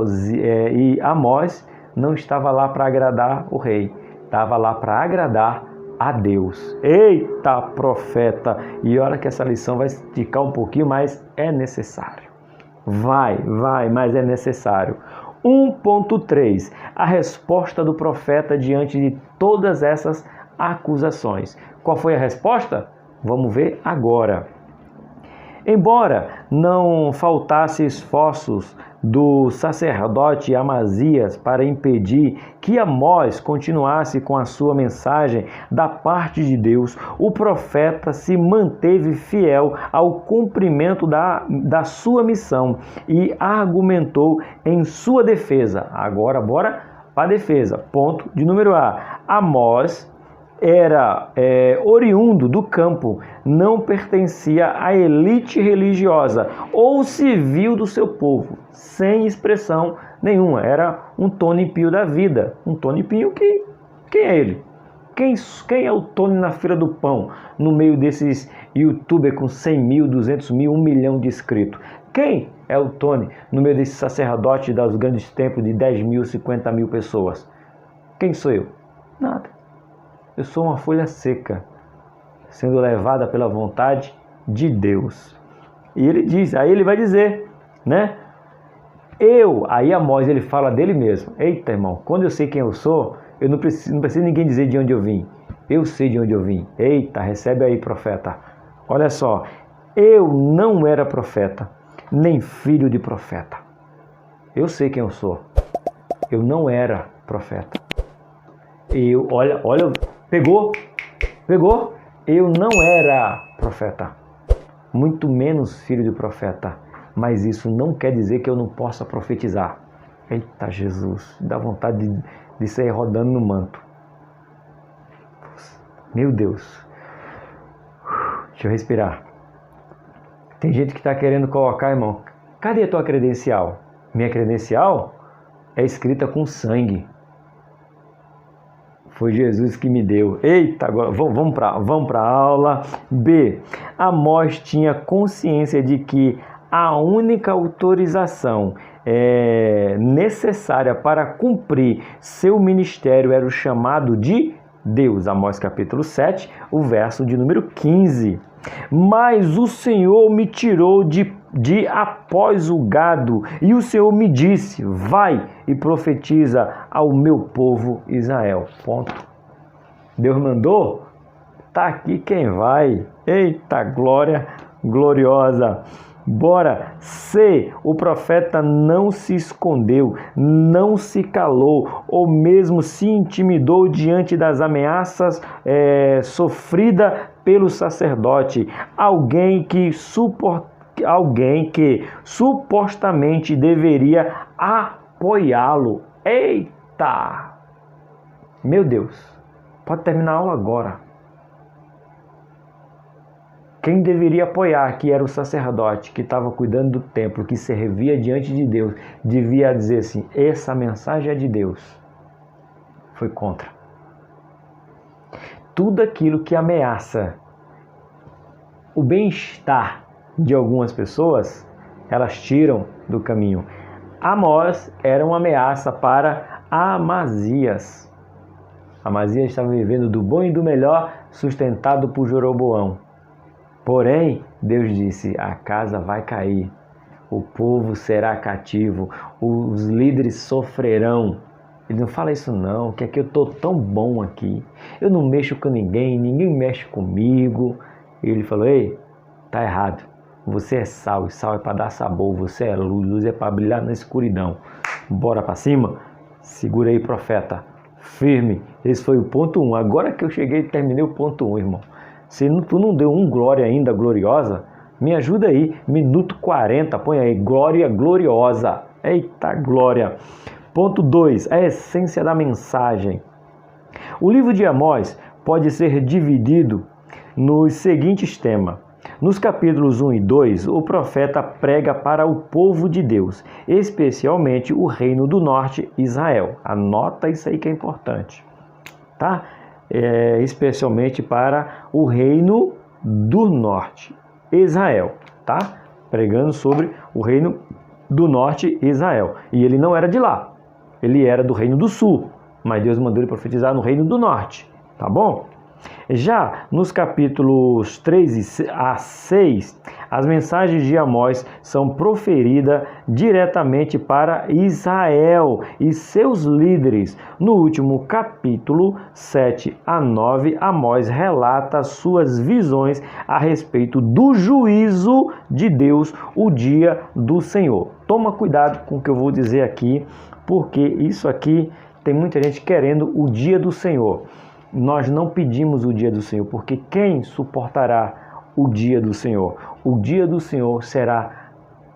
Amós não estava lá para agradar o rei, estava lá para agradar a Deus. Eita, profeta! E olha que essa lição vai esticar um pouquinho, mas é necessário. Mas é necessário. 1.3. A resposta do profeta diante de todas essas acusações. Qual foi a resposta? Vamos ver agora. Embora não faltasse esforços do sacerdote Amazias para impedir que Amós continuasse com a sua mensagem da parte de Deus, o profeta se manteve fiel ao cumprimento da sua missão e argumentou em sua defesa. Agora, bora para a defesa. Ponto de número A. Amós era oriundo do campo, não pertencia à elite religiosa ou civil do seu povo, sem expressão nenhuma. Era um Tony Pio da vida. Um Tony Pio que... Quem é ele? Quem é o Tony na fila do pão, no meio desses youtubers com 100 mil, 200 mil, 1 milhão de inscritos? Quem é o Tony no meio desse sacerdote dos grandes templos de 10 mil, 50 mil pessoas? Quem sou eu? Nada. Eu sou uma folha seca, sendo levada pela vontade de Deus. E ele diz, aí ele vai dizer, né? Aí Amós, ele fala dele mesmo. Eita, irmão, quando eu sei quem eu sou, eu não preciso ninguém dizer de onde eu vim. Eu sei de onde eu vim. Eita, recebe aí, profeta. Olha só, eu não era profeta, nem filho de profeta. Eu sei quem eu sou. Eu não era profeta. Olha, pegou? Eu não era profeta, muito menos filho de profeta, mas isso não quer dizer que eu não possa profetizar. Eita, Jesus, dá vontade de sair rodando no manto. Meu Deus. Deixa eu respirar. Tem gente que está querendo colocar, irmão, cadê a tua credencial? Minha credencial é escrita com sangue. Foi Jesus que me deu. Eita, agora vamos para a aula. B. Amós tinha consciência de que a única autorização necessária para cumprir seu ministério era o chamado de Deus. Amós capítulo 7, o verso de número 15. Mas o Senhor me tirou de após o gado, e o Senhor me disse, vai e profetiza ao meu povo Israel. Ponto. Deus mandou? Tá aqui quem vai. Eita, glória gloriosa. Bora. C. O profeta não se escondeu, não se calou, ou mesmo se intimidou diante das ameaças sofridas pelo sacerdote, alguém que supostamente deveria apoiá-lo. Eita! Meu Deus! Pode terminar a aula agora. Quem deveria apoiar, que era o sacerdote, que estava cuidando do templo, que servia diante de Deus, devia dizer assim, essa mensagem é de Deus. Foi contra. Tudo aquilo que ameaça o bem-estar de algumas pessoas, elas tiram do caminho. Amós era uma ameaça para Amazias. Amazias estava vivendo do bom e do melhor, sustentado por Jeroboão. Porém, Deus disse, a casa vai cair, o povo será cativo, os líderes sofrerão. Ele não fala isso não, que aqui eu estou tão bom aqui, eu não mexo com ninguém, ninguém mexe comigo. E ele falou, ei, tá errado, você é sal, e sal é para dar sabor, você é luz, luz é para brilhar na escuridão. Bora para cima? Segura aí, profeta, firme. Esse foi o ponto 1, agora que eu cheguei e terminei o ponto 1, irmão. Se tu não deu um glória ainda gloriosa, me ajuda aí, minuto 40, põe aí, glória gloriosa. Eita glória. Ponto 2, a essência da mensagem. O livro de Amós pode ser dividido nos seguintes temas. Nos capítulos 1 e 2, o profeta prega para o povo de Deus, especialmente o reino do norte, Israel. Anota isso aí que é importante, tá? Especialmente para o reino do norte, Israel, tá? Pregando sobre o reino do norte, Israel. E ele não era de lá, ele era do reino do sul, mas Deus mandou ele profetizar no reino do norte, tá bom? Já nos capítulos 3 a 6, as mensagens de Amós são proferidas diretamente para Israel e seus líderes. No último capítulo 7 a 9, Amós relata suas visões a respeito do juízo de Deus, o dia do Senhor. Toma cuidado com o que eu vou dizer aqui, porque isso aqui tem muita gente querendo o dia do Senhor. Nós não pedimos o dia do Senhor, porque quem suportará o dia do Senhor? O dia do Senhor será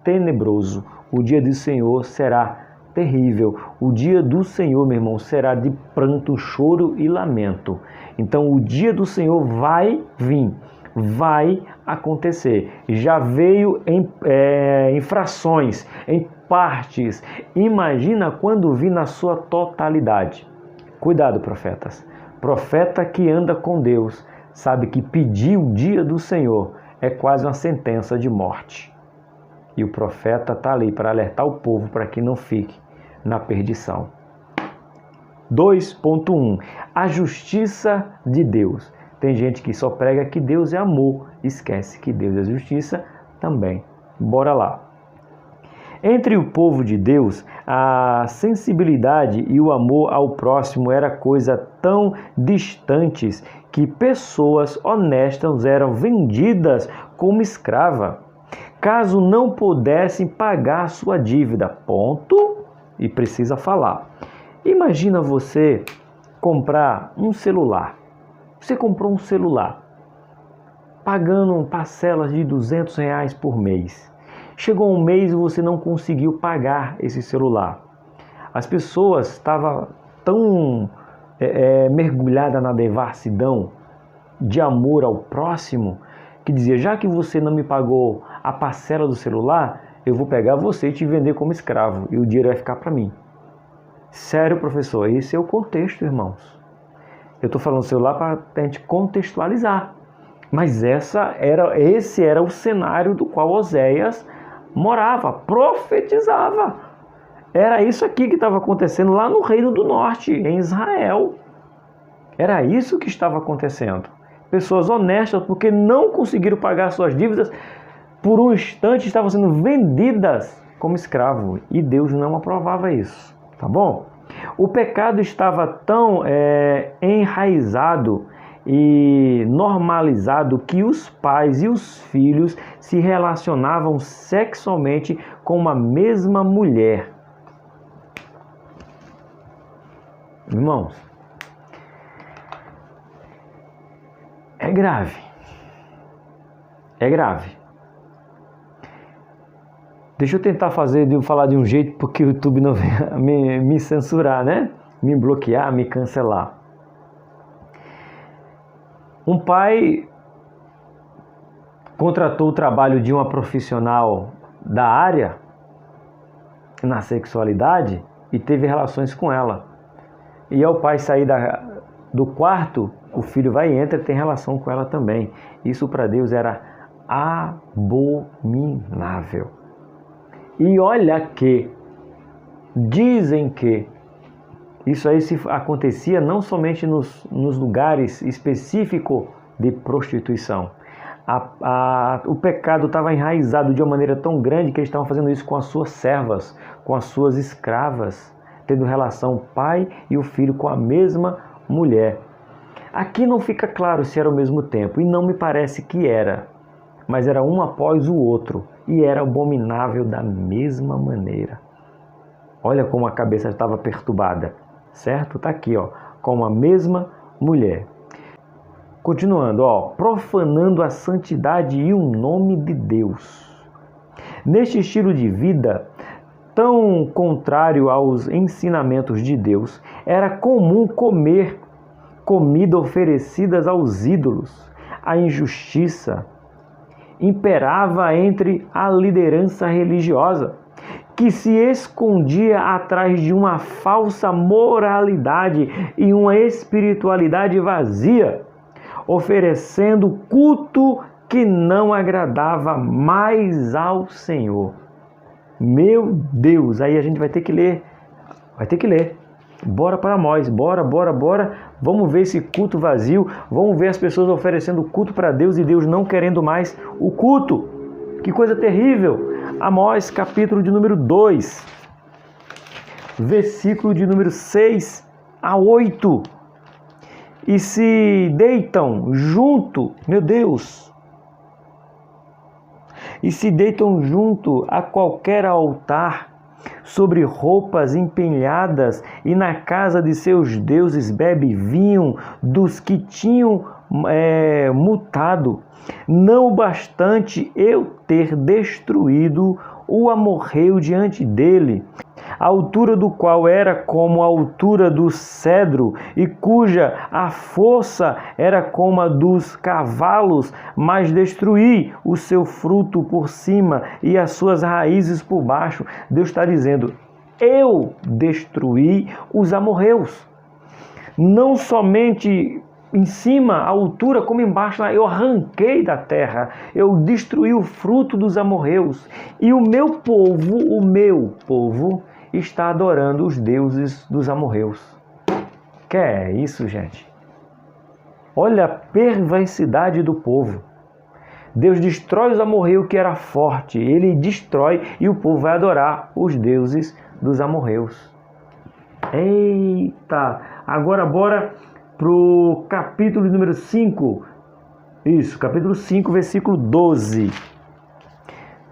tenebroso, o dia do Senhor será terrível, o dia do Senhor, meu irmão, será de pranto, choro e lamento. Então o dia do Senhor vai vir, vai acontecer. Já veio em frações, em partes. Imagina quando vir na sua totalidade. Cuidado, profetas. Profeta que anda com Deus sabe que pedir o dia do Senhor é quase uma sentença de morte. E o profeta está ali para alertar o povo para que não fique na perdição. 2.1. A justiça de Deus. Tem gente que só prega que Deus é amor, esquece que Deus é justiça também. Bora lá. Entre o povo de Deus, a sensibilidade e o amor ao próximo era coisa tão distantes que pessoas honestas eram vendidas como escrava, caso não pudessem pagar sua dívida. Ponto. E precisa falar. Imagina você comprar um celular. Você comprou um celular, pagando parcelas de R$200 por mês. Chegou um mês e você não conseguiu pagar esse celular. As pessoas estavam tão mergulhadas na devassidão de amor ao próximo que dizia: já que você não me pagou a parcela do celular, eu vou pegar você e te vender como escravo, e o dinheiro vai ficar para mim. Sério, professor, esse é o contexto, irmãos. Eu estou falando do celular para a gente contextualizar. Mas esse era o cenário do qual Oséias morava, profetizava. Era isso aqui que estava acontecendo lá no Reino do Norte, em Israel. Era isso que estava acontecendo. Pessoas honestas, porque não conseguiram pagar suas dívidas, por um instante estavam sendo vendidas como escravo. E Deus não aprovava isso. Tá bom? O pecado estava tão enraizado e normalizado que os pais e os filhos se relacionavam sexualmente com uma mesma mulher. Irmãos, é grave. É grave. Deixa eu tentar falar de um jeito, porque o YouTube não vem me censurar, né? Me bloquear, me cancelar. Um pai contratou o trabalho de uma profissional da área na sexualidade e teve relações com ela. E ao pai sair do quarto, o filho vai e entra e tem relação com ela também. Isso para Deus era abominável. E olha que dizem que isso aí acontecia não somente nos lugares específicos de prostituição. O pecado estava enraizado de uma maneira tão grande que eles estavam fazendo isso com as suas servas, com as suas escravas, tendo relação pai e o filho com a mesma mulher. Aqui não fica claro se era ao mesmo tempo, e não me parece que era, mas era um após o outro, e era abominável da mesma maneira. Olha como a cabeça estava perturbada, certo? Está aqui, ó, com a mesma mulher. Continuando, ó, profanando a santidade e o nome de Deus. Neste estilo de vida, tão contrário aos ensinamentos de Deus, era comum comer comida oferecidas aos ídolos. A injustiça imperava entre a liderança religiosa, que se escondia atrás de uma falsa moralidade e uma espiritualidade vazia, oferecendo culto que não agradava mais ao Senhor. Meu Deus, aí a gente vai ter que ler. Bora para nós, bora. Vamos ver esse culto vazio, vamos ver as pessoas oferecendo culto para Deus e Deus não querendo mais o culto. Que coisa terrível! Amós, capítulo de número 2, versículo de número 6 a 8. E se deitam junto, meu Deus, e se deitam junto a qualquer altar, sobre roupas empenhadas, e na casa de seus deuses bebe vinho dos que tinham mutado. Não bastante eu ter destruído o amorreu diante dele, a altura do qual era como a altura do cedro, e cuja a força era como a dos cavalos, mas destruí o seu fruto por cima e as suas raízes por baixo. Deus está dizendo: eu destruí os amorreus. Não somente em cima, a altura, como embaixo, eu arranquei da terra, eu destruí o fruto dos amorreus. E o meu povo, está adorando os deuses dos amorreus. Que é isso, gente? Olha a perversidade do povo. Deus destrói os amorreus, que era forte. Ele destrói e o povo vai adorar os deuses dos amorreus. Eita! Agora bora para o capítulo número 5. Isso, capítulo 5, versículo 12.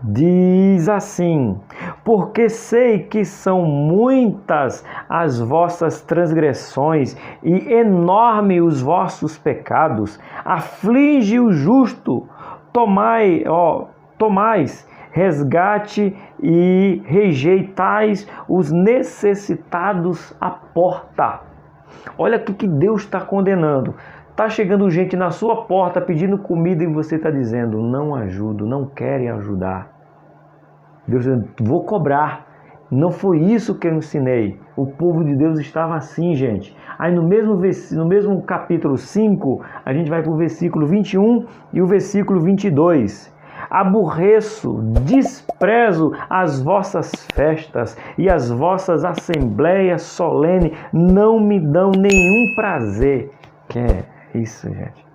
Diz assim: porque sei que são muitas as vossas transgressões e enormes os vossos pecados. Aflige o justo, tomais resgate e rejeitais os necessitados à porta. Olha o que Deus está condenando. Está chegando gente na sua porta pedindo comida e você está dizendo, não ajudo, não querem ajudar. Deus dizendo, vou cobrar. Não foi isso que eu ensinei. O povo de Deus estava assim, gente. Aí no mesmo capítulo 5, a gente vai para o versículo 21 e o versículo 22. Aborreço, desprezo as vossas festas e as vossas assembleias solenes não me dão nenhum prazer. Que é isso, gente?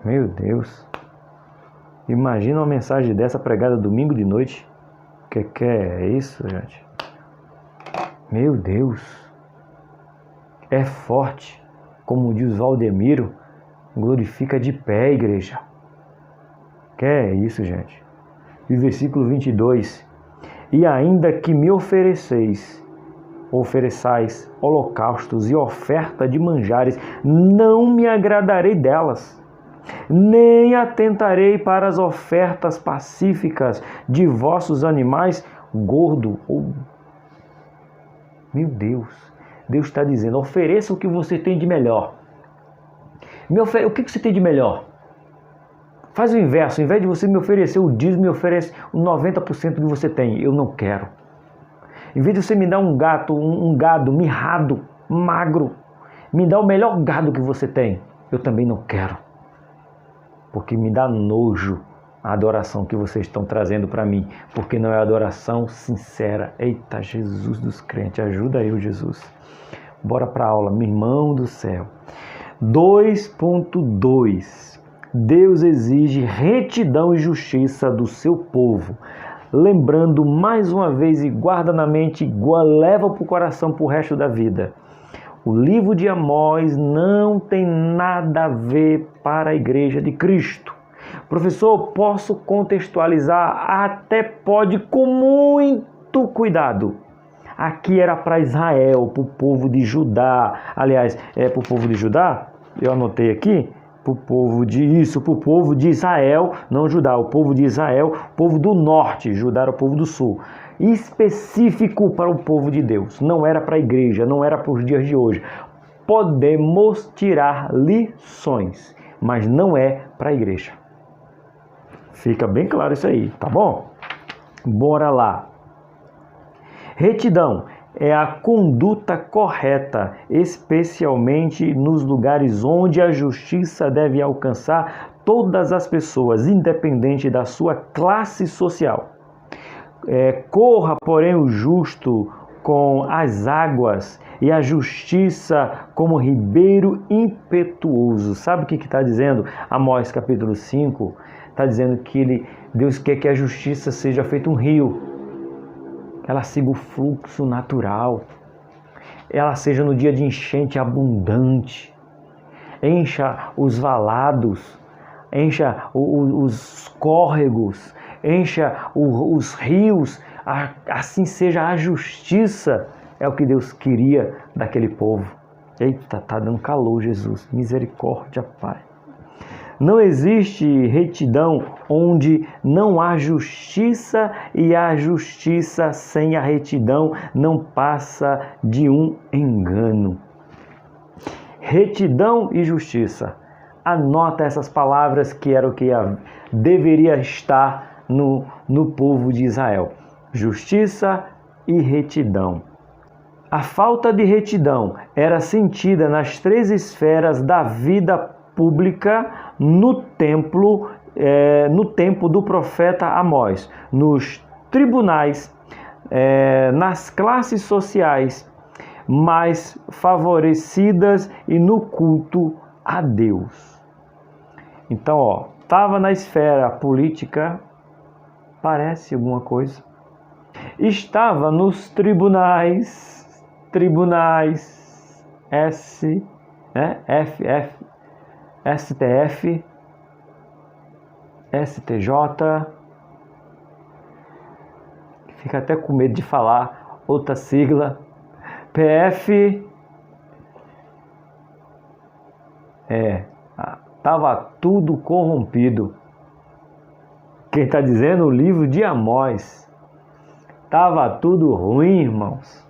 Meu Deus. Imagina uma mensagem dessa pregada domingo de noite. Que é isso, gente? Meu Deus. É forte. Como diz Valdemiro, glorifica de pé, igreja. Que é isso, gente? E versículo 22. E ainda que me ofereçais holocaustos e oferta de manjares, não me agradarei delas, nem atentarei para as ofertas pacíficas de vossos animais gordo. Meu Deus, Deus está dizendo, ofereça o que você tem de melhor. O que você tem de melhor? Faz o inverso, ao invés de você me oferecer o dízimo, me oferece o 90% que você tem. Eu não quero. Em vez de você me dar um gado mirrado, magro, me dá o melhor gado que você tem. Eu também não quero. Porque me dá nojo a adoração que vocês estão trazendo para mim. Porque não é adoração sincera. Eita, Jesus dos crentes, ajuda eu, Jesus. Bora para a aula, meu irmão do céu. 2.2. Deus exige retidão e justiça do seu povo. Lembrando mais uma vez e guarda na mente, leva para o coração para o resto da vida. O livro de Amós não tem nada a ver para a igreja de Cristo. Professor, posso contextualizar? Até pode, com muito cuidado. Aqui era para Israel, para o povo de Judá. Aliás, para o povo de Judá? Eu anotei aqui. Para o povo de Israel, não Judá, o povo de Israel, o povo do norte, Judá era o povo do sul, específico para o povo de Deus, não era para a igreja, não era para os dias de hoje. Podemos tirar lições, mas não é para a igreja. Fica bem claro isso aí, tá bom? Bora lá. Retidão é a conduta correta, especialmente nos lugares onde a justiça deve alcançar todas as pessoas, independente da sua classe social. Corra, porém, o justo com as águas e a justiça como ribeiro impetuoso. Sabe o que está dizendo Amós capítulo 5? Está dizendo que Deus quer que a justiça seja feita um rio. Ela siga o fluxo natural, ela seja no dia de enchente abundante, encha os valados, encha os córregos, encha os rios, assim seja a justiça, é o que Deus queria daquele povo. Eita, tá dando calor, Jesus, misericórdia, Pai. Não existe retidão onde não há justiça, e a justiça sem a retidão não passa de um engano. Retidão e justiça. Anota essas palavras que era o que deveria estar no povo de Israel. Justiça e retidão. A falta de retidão era sentida nas 3 esferas da vida pública no tempo do profeta Amós, nos tribunais, nas classes sociais mais favorecidas e no culto a Deus. Então, estava na esfera política, parece alguma coisa. Estava nos tribunais STF, STJ, fica até com medo de falar outra sigla, PF, estava tudo corrompido. Quem está dizendo? O livro de Amós. Estava tudo ruim, irmãos.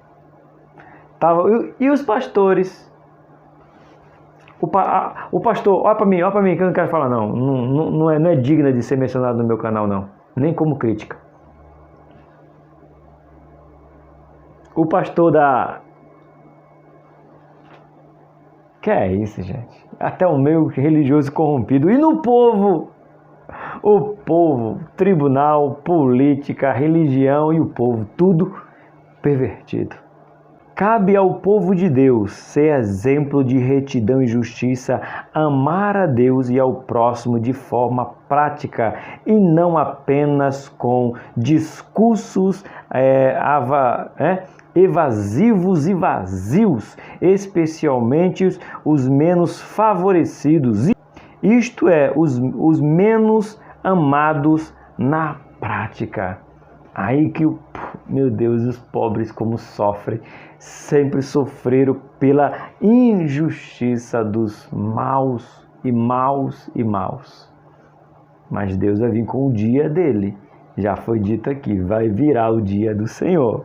E os pastores? O pastor, olha para mim, que eu não quero falar não. Não é digna de ser mencionado no meu canal não, nem como crítica. O pastor da... Que é isso, gente? Até o meio religioso corrompido. E no povo? O povo, tribunal, política, religião e o povo, tudo pervertido. Cabe ao povo de Deus ser exemplo de retidão e justiça, amar a Deus e ao próximo de forma prática e não apenas com discursos evasivos e vazios, especialmente os menos favorecidos, isto é, os menos amados na prática. Aí que, meu Deus, os pobres como sofrem, sempre sofreram pela injustiça dos maus e maus e maus. Mas Deus vai vir com o dia dele. Já foi dito aqui, vai virar o dia do Senhor.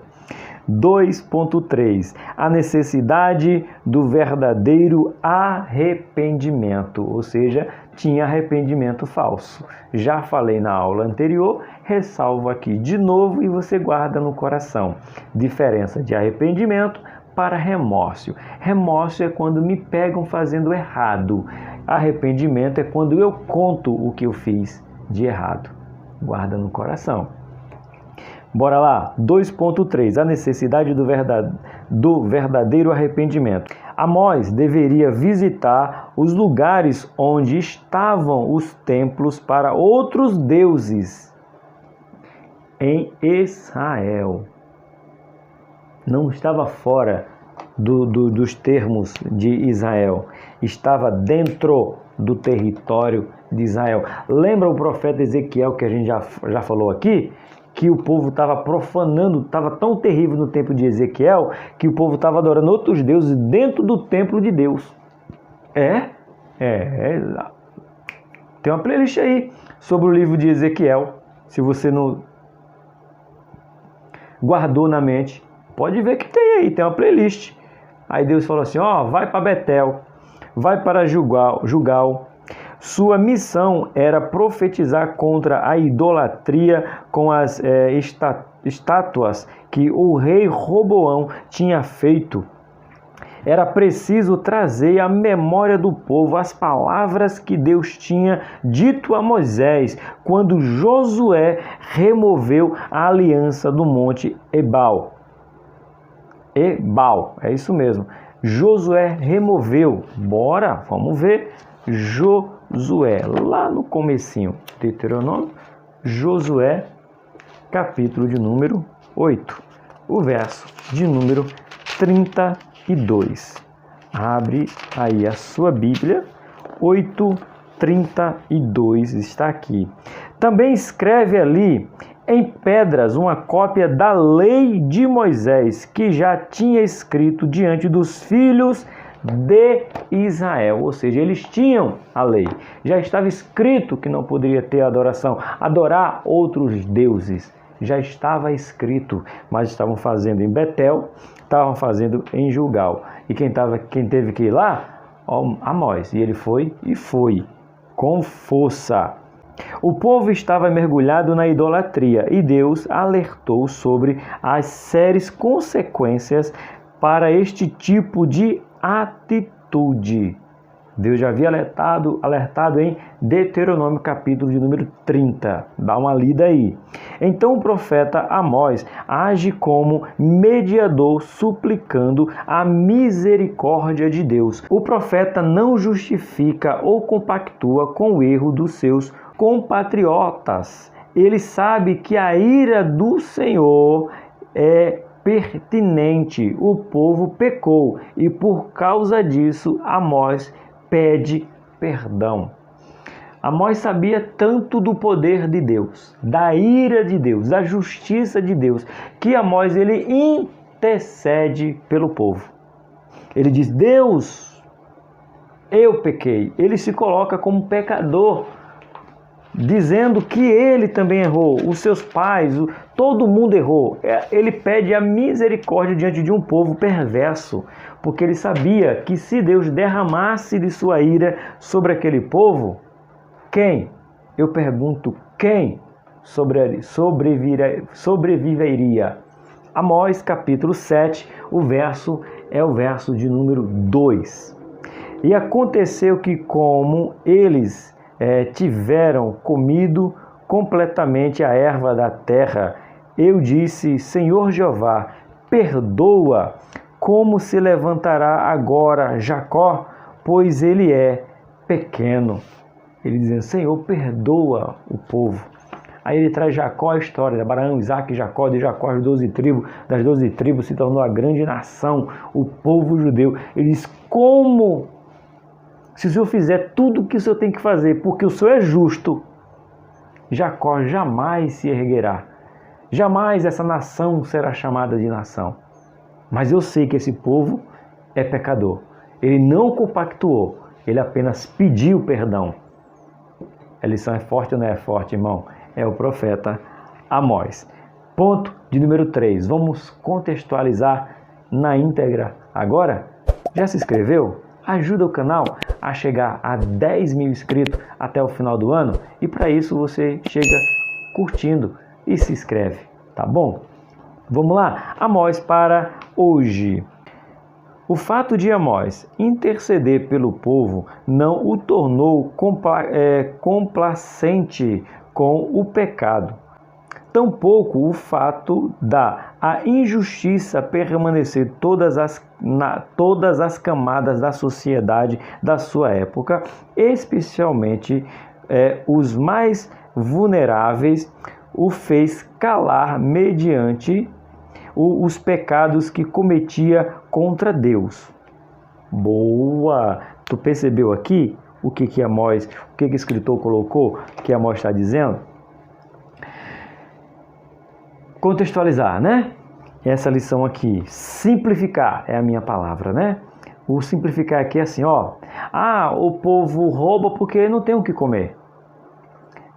2.3. A necessidade do verdadeiro arrependimento, ou seja, tinha arrependimento falso. Já falei na aula anterior, ressalvo aqui de novo e você guarda no coração. Diferença de arrependimento para remorso. Remorso é quando me pegam fazendo errado. Arrependimento é quando eu conto o que eu fiz de errado. Guarda no coração. Bora lá, 2.3, a necessidade do verdadeiro arrependimento. Amós deveria visitar os lugares onde estavam os templos para outros deuses em Israel. Não estava fora dos termos de Israel, estava dentro do território de Israel. Lembra o profeta Ezequiel que a gente já falou aqui? Que o povo estava profanando, estava tão terrível no tempo de Ezequiel, que o povo estava adorando outros deuses dentro do templo de Deus. Tem uma playlist aí sobre o livro de Ezequiel. Se você não guardou na mente, pode ver que tem aí, tem uma playlist. Aí Deus falou assim, vai para Betel, vai para Gilgal. Sua missão era profetizar contra a idolatria com as estátuas que o rei Roboão tinha feito. Era preciso trazer à memória do povo as palavras que Deus tinha dito a Moisés quando Josué removeu a aliança do monte Ebal. É isso mesmo. Josué removeu. Bora, vamos ver. Josué, lá no comecinho, Deuteronômio, Josué, capítulo de número 8, o verso de número 32. Abre aí a sua Bíblia, 8:32 está aqui. Também escreve ali em pedras uma cópia da lei de Moisés, que já tinha escrito diante dos filhos de Israel, ou seja, eles tinham a lei, já estava escrito que não poderia ter adoração, adorar outros deuses, já estava escrito, mas estavam fazendo em Betel, estavam fazendo em Gilgal, e quem teve que ir lá? Amós, e ele foi com força. O povo estava mergulhado na idolatria e Deus alertou sobre as sérias consequências para este tipo de atitude. Deus já havia alertado em Deuteronômio capítulo de número 30. Dá uma lida aí. Então o profeta Amós age como mediador, suplicando a misericórdia de Deus. O profeta não justifica ou compactua com o erro dos seus compatriotas. Ele sabe que a ira do Senhor é pertinente. O povo pecou e por causa disso Amós pede perdão. Amós sabia tanto do poder de Deus, da ira de Deus, da justiça de Deus, que Amós ele intercede pelo povo. Ele diz: Deus, eu pequei. Ele se coloca como pecador dizendo que ele também errou, os seus pais, todo mundo errou. Ele pede a misericórdia diante de um povo perverso, porque ele sabia que se Deus derramasse de sua ira sobre aquele povo, quem? Eu pergunto, quem sobreviveria? Amós capítulo 7, o verso é o verso de número 2. E aconteceu que, como eles tiveram comido completamente a erva da terra, eu disse: Senhor Jeová, perdoa. Como se levantará agora Jacó, pois ele é pequeno? Ele dizendo: Senhor, perdoa o povo. Aí ele traz Jacó, a história de Abraão, Isaac e Jacó, de Jacó as 12 tribos, das 12 tribos se tornou a grande nação, o povo judeu. Ele diz: como? Se o Senhor fizer tudo o que o Senhor tem que fazer, porque o Senhor é justo, Jacó jamais se erguerá. Jamais essa nação será chamada de nação. Mas eu sei que esse povo é pecador. Ele não compactuou, ele apenas pediu perdão. A lição é forte ou não é forte, irmão? É o profeta Amós. Ponto de número 3. Vamos contextualizar na íntegra agora? Já se inscreveu? Ajuda o canal a chegar a 10 mil inscritos até o final do ano. E para isso você chega curtindo e se inscreve, tá bom? Vamos lá? Amós para hoje. O fato de Amós interceder pelo povo não o tornou complacente com o pecado. Tampouco o fato da injustiça permanecer todas as camadas da sociedade da sua época, especialmente os mais vulneráveis, o fez calar mediante os pecados que cometia contra Deus. Boa! Tu percebeu aqui o que Amós, o que o escritor colocou, que Amós está dizendo? Contextualizar, né? Essa lição aqui, simplificar é a minha palavra, né? O simplificar aqui é assim, ó. O povo rouba porque não tem o que comer.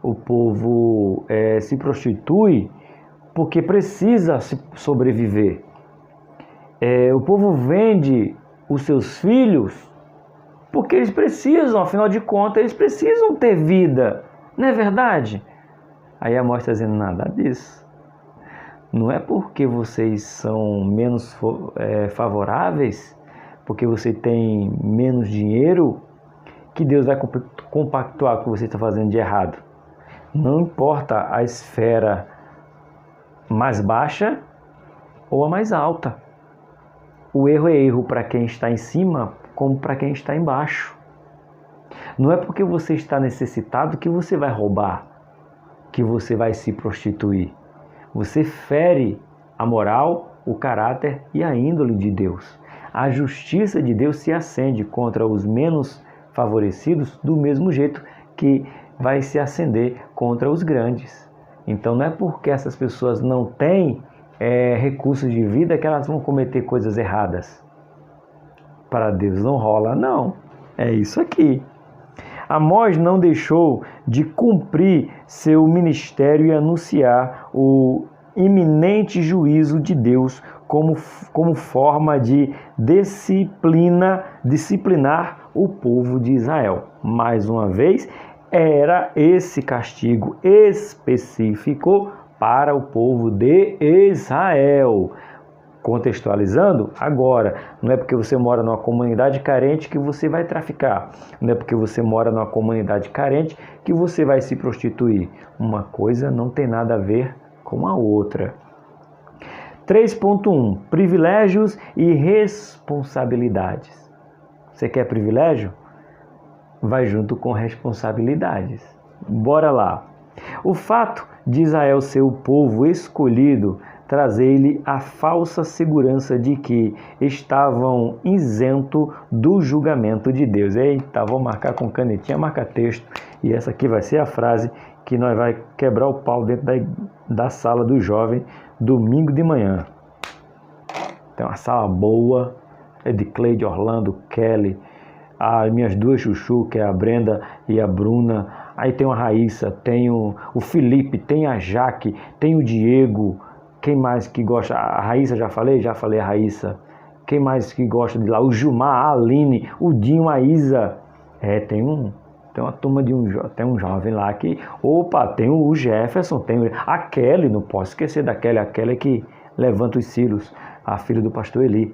O povo se prostitui porque precisa sobreviver. O povo vende os seus filhos porque eles precisam, afinal de contas, eles precisam ter vida. Não é verdade? Aí Amós está dizendo nada disso. Não é porque vocês são menos favoráveis, porque você tem menos dinheiro, que Deus vai compactuar com o que você está fazendo de errado. Não importa a esfera mais baixa ou a mais alta. O erro é erro para quem está em cima como para quem está embaixo. Não é porque você está necessitado que você vai roubar, que você vai se prostituir. Você fere a moral, o caráter e a índole de Deus. A justiça de Deus se acende contra os menos favorecidos do mesmo jeito que vai se acender contra os grandes. Então não é porque essas pessoas não têm recursos de vida que elas vão cometer coisas erradas. Para Deus não rola, não. É isso aqui. Amós não deixou de cumprir seu ministério e anunciar o iminente juízo de Deus como forma de disciplinar o povo de Israel. Mais uma vez, era esse castigo específico para o povo de Israel. Contextualizando, agora, não é porque você mora numa comunidade carente que você vai traficar. Não é porque você mora numa comunidade carente que você vai se prostituir. Uma coisa não tem nada a ver com a outra. 3.1. Privilégios e responsabilidades. Você quer privilégio? Vai junto com responsabilidades. Bora lá. O fato de Israel ser o povo escolhido trazer-lhe a falsa segurança de que estavam isentos do julgamento de Deus. Eita, vou marcar com canetinha, marca texto. E essa aqui vai ser a frase que nós vai quebrar o pau dentro da sala do jovem domingo de manhã. Tem uma sala boa, é de Cleide, Orlando, Kelly, as minhas duas chuchu, que é a Brenda e a Bruna. Aí tem a Raíssa, tem o Felipe, tem a Jaque, tem o Diego. Quem mais que gosta? A Raíssa, já falei a Raíssa. Quem mais que gosta de lá? O Gilmar, a Aline, o Dinho, a Isa. Tem uma turma tem um jovem lá que... Opa, tem o Jefferson, tem a Kelly, não posso esquecer da Kelly. A Kelly que levanta os cílios, a filha do pastor Eli.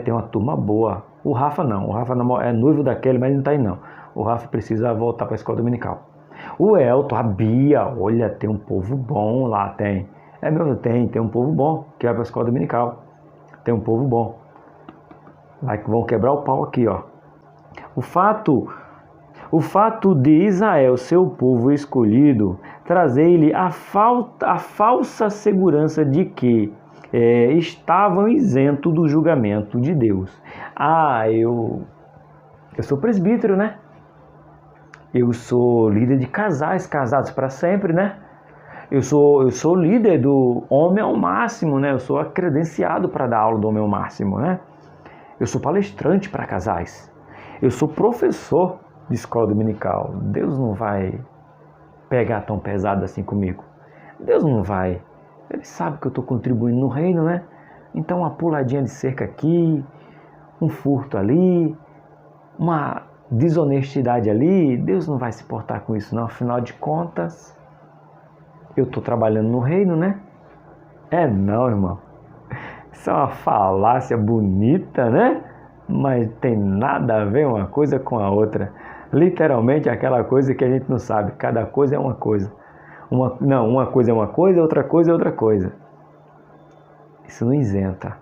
Tem uma turma boa. O Rafa não, é noivo da Kelly, mas não tá aí não. O Rafa precisa voltar para a escola dominical. O Elton, a Bia, olha, tem um povo bom lá, tem. Tem um povo bom que vai para a escola dominical. Tem um povo bom. Lá que vão quebrar o pau aqui, ó. O fato de Israel, seu povo escolhido, trazer-lhe a falsa segurança de que estavam isentos do julgamento de Deus. Eu sou presbítero, né? Eu sou líder de casais, casados para sempre, né? Eu sou líder do Homem ao Máximo, né? Eu sou credenciado para dar aula do Homem ao Máximo, né? Eu sou palestrante para casais. Eu sou professor de escola dominical. Deus não vai pegar tão pesado assim comigo. Deus não vai. Ele sabe que eu estou contribuindo no reino, né? Então uma puladinha de cerca aqui, um furto ali, uma desonestidade ali, Deus não vai se portar com isso não. Afinal de contas, eu estou trabalhando no reino, né? Não, irmão. Isso é uma falácia bonita, né? Mas tem nada a ver uma coisa com a outra. Literalmente aquela coisa que a gente não sabe. Cada coisa é uma coisa. Uma coisa é uma coisa, outra coisa é outra coisa. Isso não isenta.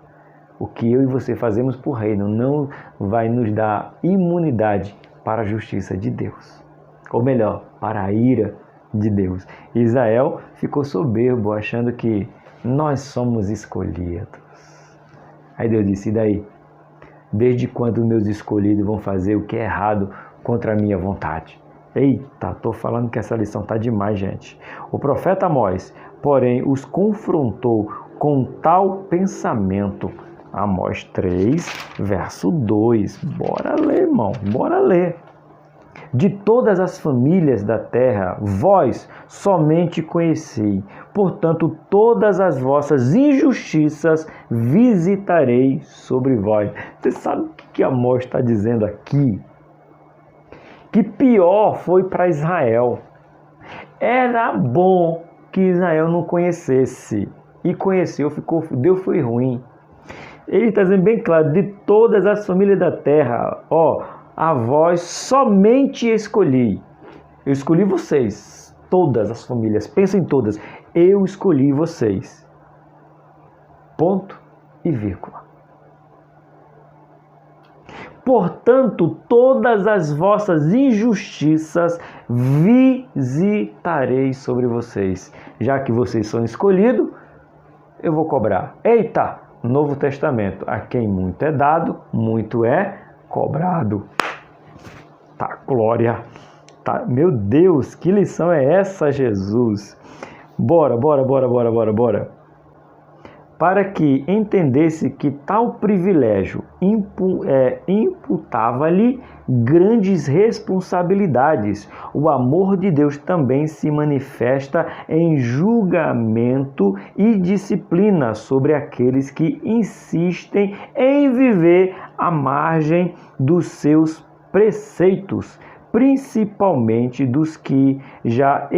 O que eu e você fazemos por reino não vai nos dar imunidade para a justiça de Deus. Ou melhor, para a ira de Deus. Israel ficou soberbo, achando que nós somos escolhidos. Aí Deus disse, e daí? Desde quando meus escolhidos vão fazer o que é errado contra a minha vontade? Eita, estou falando que essa lição está demais, gente. O profeta Amós, porém, os confrontou com tal pensamento. Amós 3, verso 2. Bora ler, irmão, bora ler. De todas as famílias da terra, vós somente conheci. Portanto, todas as vossas injustiças visitarei sobre vós. Você sabe o que Amós está dizendo aqui? Que pior foi para Israel. Era bom que Israel não conhecesse. E conheceu, deu foi ruim. Ele está dizendo bem claro, de todas as famílias da terra, a vós somente escolhi. Eu escolhi vocês, todas as famílias, pensem todas. Eu escolhi vocês. Ponto e vírgula. Portanto, todas as vossas injustiças visitarei sobre vocês. Já que vocês são escolhidos, eu vou cobrar. Eita, Novo Testamento. A quem muito é dado, muito é cobrado. Tá, glória. Tá, meu Deus, que lição é essa, Jesus? Bora. Para que entendesse que tal privilégio imputava-lhe grandes responsabilidades. O amor de Deus também se manifesta em julgamento e disciplina sobre aqueles que insistem em viver à margem dos seus preceitos, principalmente dos que já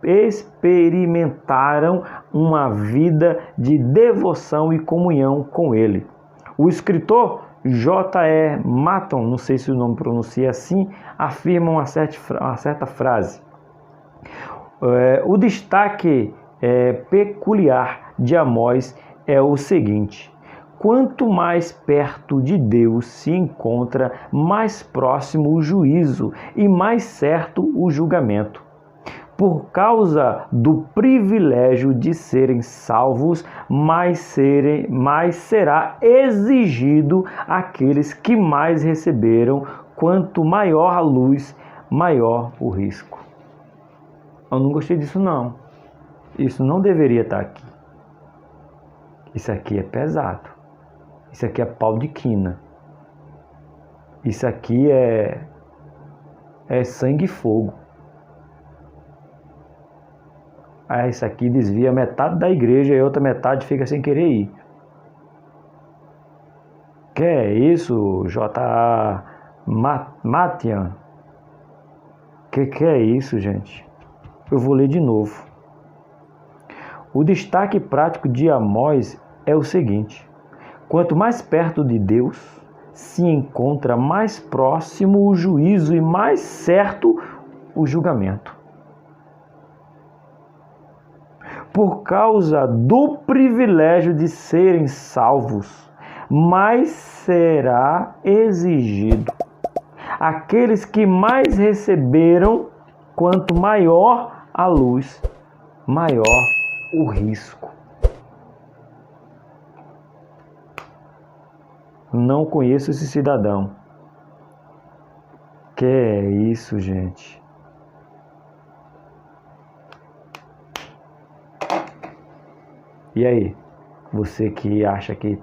experimentaram uma vida de devoção e comunhão com ele. O escritor J.E. Maton, não sei se o nome pronuncia assim, afirma uma certa frase. O destaque peculiar de Amós é o seguinte: quanto mais perto de Deus se encontra, mais próximo o juízo e mais certo o julgamento. Por causa do privilégio de serem salvos, mais será exigido àqueles que mais receberam. Quanto maior a luz, maior o risco. Eu não gostei disso não. Isso não deveria estar aqui. Isso aqui é pesado. Isso aqui é pau de quina. Isso aqui é sangue e fogo. Isso aqui desvia metade da igreja e a outra metade fica sem querer ir. Que é isso, J.A. Matian? Que é isso, gente? Eu vou ler de novo. O destaque prático de Amós é o seguinte: quanto mais perto de Deus se encontra, mais próximo o juízo e mais certo o julgamento. Por causa do privilégio de serem salvos, mais será exigido. Aqueles que mais receberam, quanto maior a luz, maior o risco. Não conheço esse cidadão. Que é isso, gente? E aí? Você que acha que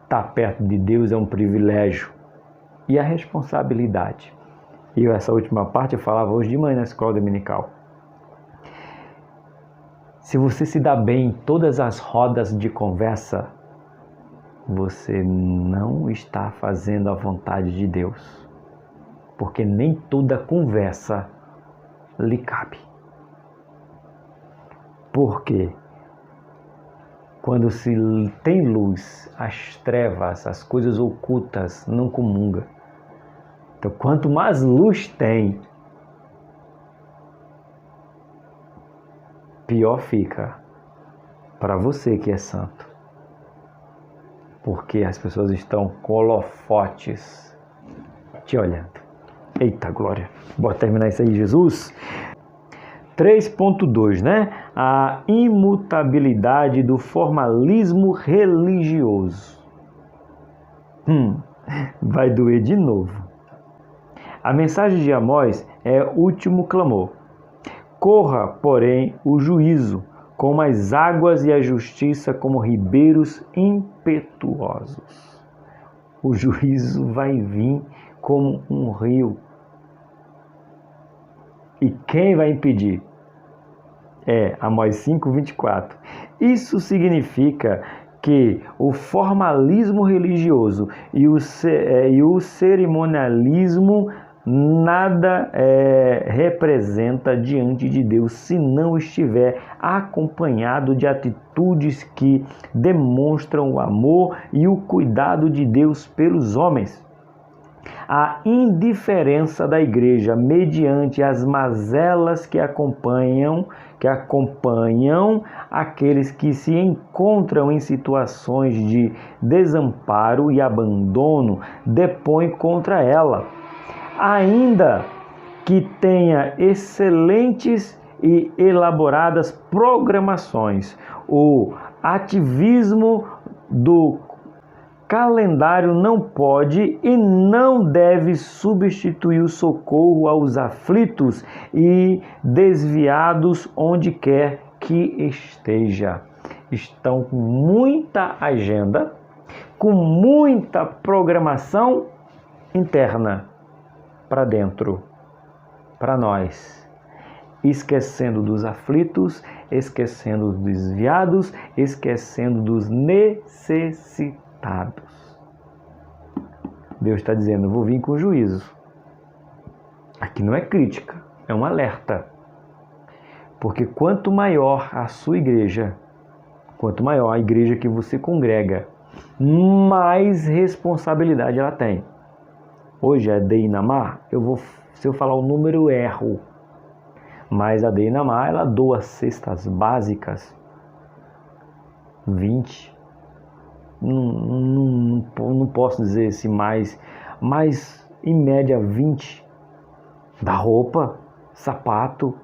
estar perto de Deus é um privilégio. E a responsabilidade? E essa última parte eu falava hoje de manhã na escola dominical. Se você se dá bem em todas as rodas de conversa, você não está fazendo a vontade de Deus. Porque nem toda conversa lhe cabe. Por quê? Quando se tem luz, as trevas, as coisas ocultas não comungam. Então, quanto mais luz tem, pior fica para você que é santo. Porque as pessoas estão com holofotes te olhando. Eita glória! Bora terminar isso aí, Jesus. 3.2, né? A imutabilidade do formalismo religioso. Vai doer de novo. A mensagem de Amós é o último clamor. Corra, porém, o juízo, como as águas, e a justiça como ribeiros impetuosos. O juízo vai vir como um rio. E quem vai impedir? Amós 5:24. Isso significa que o formalismo religioso e o cerimonialismo nada representa diante de Deus se não estiver acompanhado de atitudes que demonstram o amor e o cuidado de Deus pelos homens. A indiferença da igreja mediante as mazelas que acompanham aqueles que se encontram em situações de desamparo e abandono depõe contra ela. Ainda que tenha excelentes e elaboradas programações, o ativismo do calendário não pode e não deve substituir o socorro aos aflitos e desviados onde quer que esteja. Estão com muita agenda, com muita programação interna para dentro, para nós, esquecendo dos aflitos, esquecendo dos desviados, esquecendo dos necessitados. Deus está dizendo: eu vou vir com juízo. Aqui não é crítica, é um alerta. Porque quanto maior a sua igreja, quanto maior a igreja que você congrega, mais responsabilidade ela tem. Hoje a Deinamar, se eu falar o número eu erro, mas a Deinamar, ela doa cestas básicas 20. Não posso dizer se mais, mas em média 20 da roupa, sapato,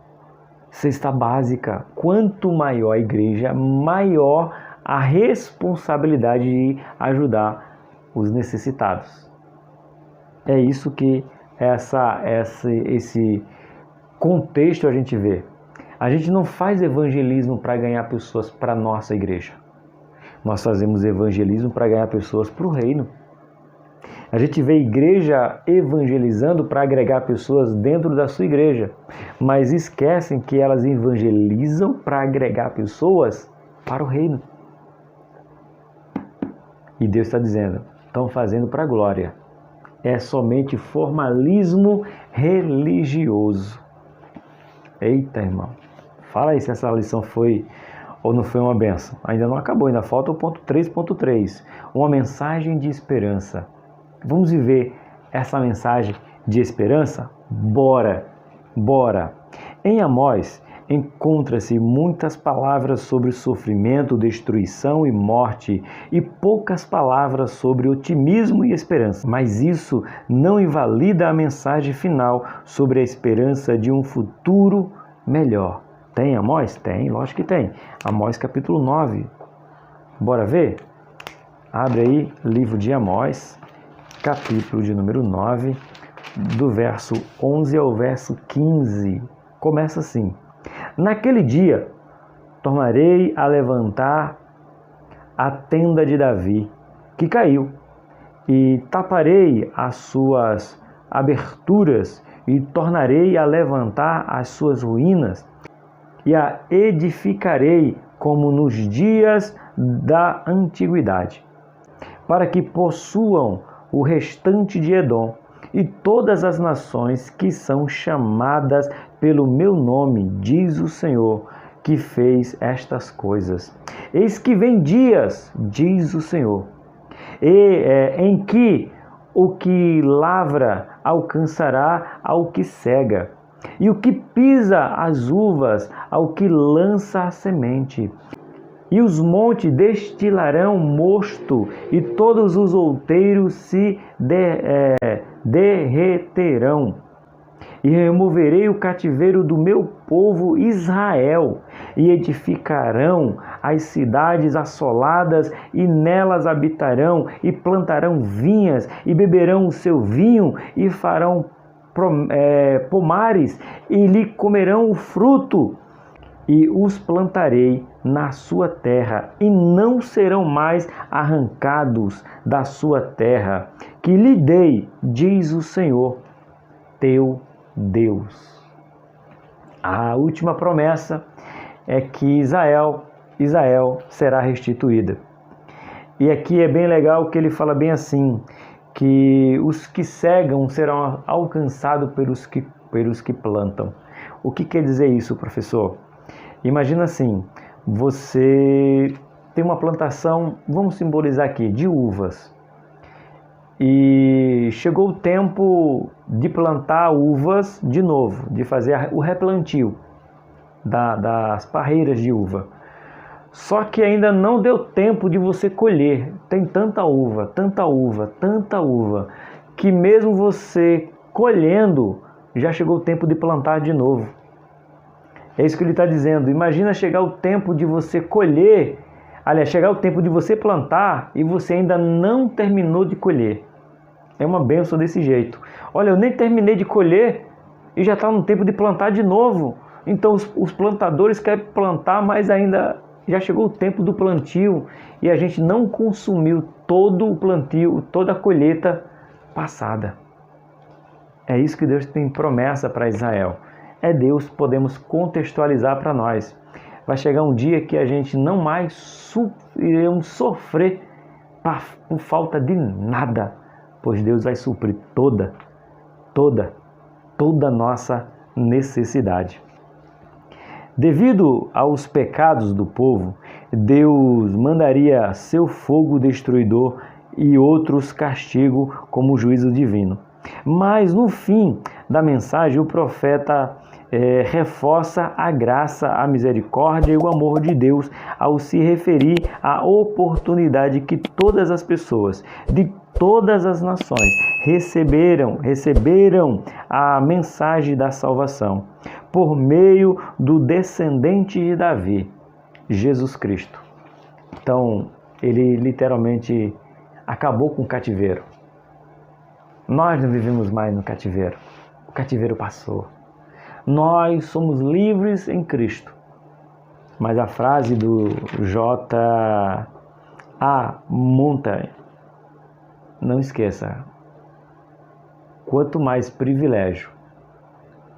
cesta básica. Quanto maior a igreja, maior a responsabilidade de ajudar os necessitados. É isso que esse contexto a gente vê. A gente não faz evangelismo para ganhar pessoas para a nossa igreja. Nós fazemos evangelismo para ganhar pessoas para o reino. A gente vê igreja evangelizando para agregar pessoas dentro da sua igreja, mas esquecem que elas evangelizam para agregar pessoas para o reino. E Deus está dizendo, estão fazendo para a glória. É somente formalismo religioso. Eita, irmão. Fala aí se essa lição foi ou não foi uma benção. Ainda não acabou, ainda falta o ponto 3.3. Uma mensagem de esperança. Vamos viver essa mensagem de esperança? Bora! Bora! Em Amós encontra-se muitas palavras sobre sofrimento, destruição e morte e poucas palavras sobre otimismo e esperança. Mas isso não invalida a mensagem final sobre a esperança de um futuro melhor. Tem Amós? Tem, lógico que tem. Amós capítulo 9. Bora ver? Abre aí, livro de Amós, capítulo de número 9, do verso 11 ao verso 15. Começa assim. Naquele dia, tornarei a levantar a tenda de Davi, que caiu, e taparei as suas aberturas, e tornarei a levantar as suas ruínas, e a edificarei como nos dias da antiguidade, para que possuam o restante de Edom, e todas as nações que são chamadas pelo meu nome, diz o Senhor, que fez estas coisas. Eis que vem dias, diz o Senhor, em que o que lavra alcançará ao que cega, e o que pisa as uvas ao que lança a semente. E os montes destilarão mosto, e todos os outeiros se derreterão. E removerei o cativeiro do meu povo Israel, e edificarão as cidades assoladas, e nelas habitarão, e plantarão vinhas, e beberão o seu vinho, e farão pomares, e lhe comerão o fruto. E os plantarei na sua terra, e não serão mais arrancados da sua terra, que lhe dei, diz o Senhor, teu Deus. A última promessa é que Israel será restituída. E aqui é bem legal que ele fala bem assim, que os que cegam serão alcançados pelos que plantam. O que quer dizer isso, professor? Imagina assim, você tem uma plantação, vamos simbolizar aqui, de uvas. E chegou o tempo de plantar uvas de novo, de fazer o replantio das parreiras de uva. Só que ainda não deu tempo de você colher. Tem tanta uva, tanta uva, tanta uva, que mesmo você colhendo, já chegou o tempo de plantar de novo. É isso que ele está dizendo. Imagina chegar o tempo de você colher, aliás, chegar o tempo de você plantar e você ainda não terminou de colher. É uma bênção desse jeito. Olha, eu nem terminei de colher e já está no tempo de plantar de novo. Então os plantadores querem plantar, mas ainda já chegou o tempo do plantio e a gente não consumiu todo o plantio, toda a colheita passada. É isso que Deus tem promessa para Israel. É Deus, podemos contextualizar para nós. Vai chegar um dia que a gente não mais iremos sofrer por falta de nada, pois Deus vai suprir toda a nossa necessidade. Devido aos pecados do povo, Deus mandaria seu fogo destruidor e outros castigos como juízo divino. Mas no fim da mensagem, o profeta reforça a graça, a misericórdia e o amor de Deus ao se referir à oportunidade que todas as pessoas de todas as nações receberam a mensagem da salvação por meio do descendente de Davi, Jesus Cristo. Então, ele literalmente acabou com o cativeiro. Nós não vivemos mais no cativeiro. O cativeiro passou. Nós somos livres em Cristo. Mas a frase do J.A. Montagne, não esqueça, quanto mais privilégio,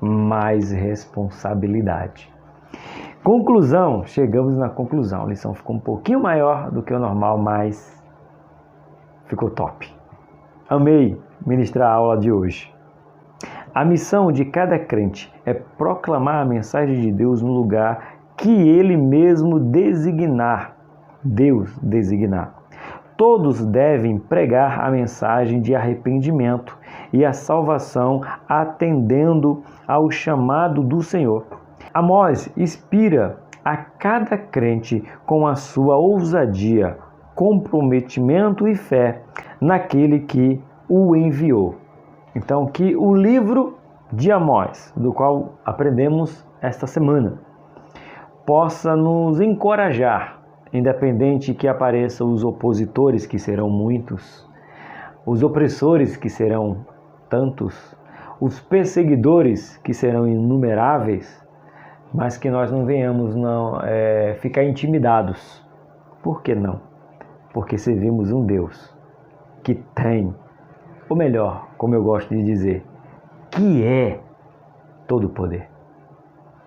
mais responsabilidade. Conclusão, chegamos na conclusão. A lição ficou um pouquinho maior do que o normal, mas ficou top. Amei ministrar a aula de hoje. A missão de cada crente é proclamar a mensagem de Deus no lugar que Ele mesmo designar. Deus designar. Todos devem pregar a mensagem de arrependimento e a salvação, atendendo ao chamado do Senhor. Amós inspira a cada crente com a sua ousadia, comprometimento e fé naquele que o enviou. Então, que o livro de Amós, do qual aprendemos esta semana, possa nos encorajar, independente que apareçam os opositores, que serão muitos, os opressores, que serão tantos, os perseguidores, que serão inumeráveis, mas que nós não venhamos ficar intimidados. Por que não? Porque servimos um Deus que tem, ou melhor, como eu gosto de dizer, que é todo o poder.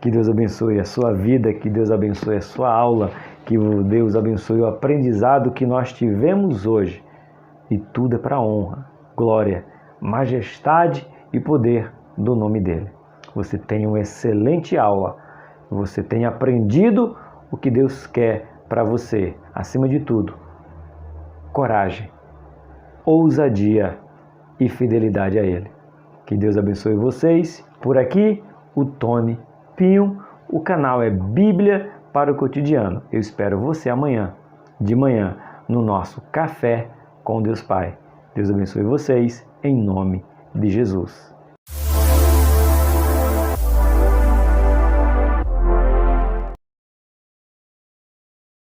Que Deus abençoe a sua vida, que Deus abençoe a sua aula, que Deus abençoe o aprendizado que nós tivemos hoje. E tudo é para a honra, glória, majestade e poder do nome dele. Você tem uma excelente aula. Você tem aprendido o que Deus quer para você. Acima de tudo, coragem, ousadia e fidelidade a Ele. Que Deus abençoe vocês. Por aqui, o Tony Pinho. O canal é Bíblia para o Cotidiano. Eu espero você amanhã, de manhã, no nosso Café com Deus Pai. Deus abençoe vocês, em nome de Jesus.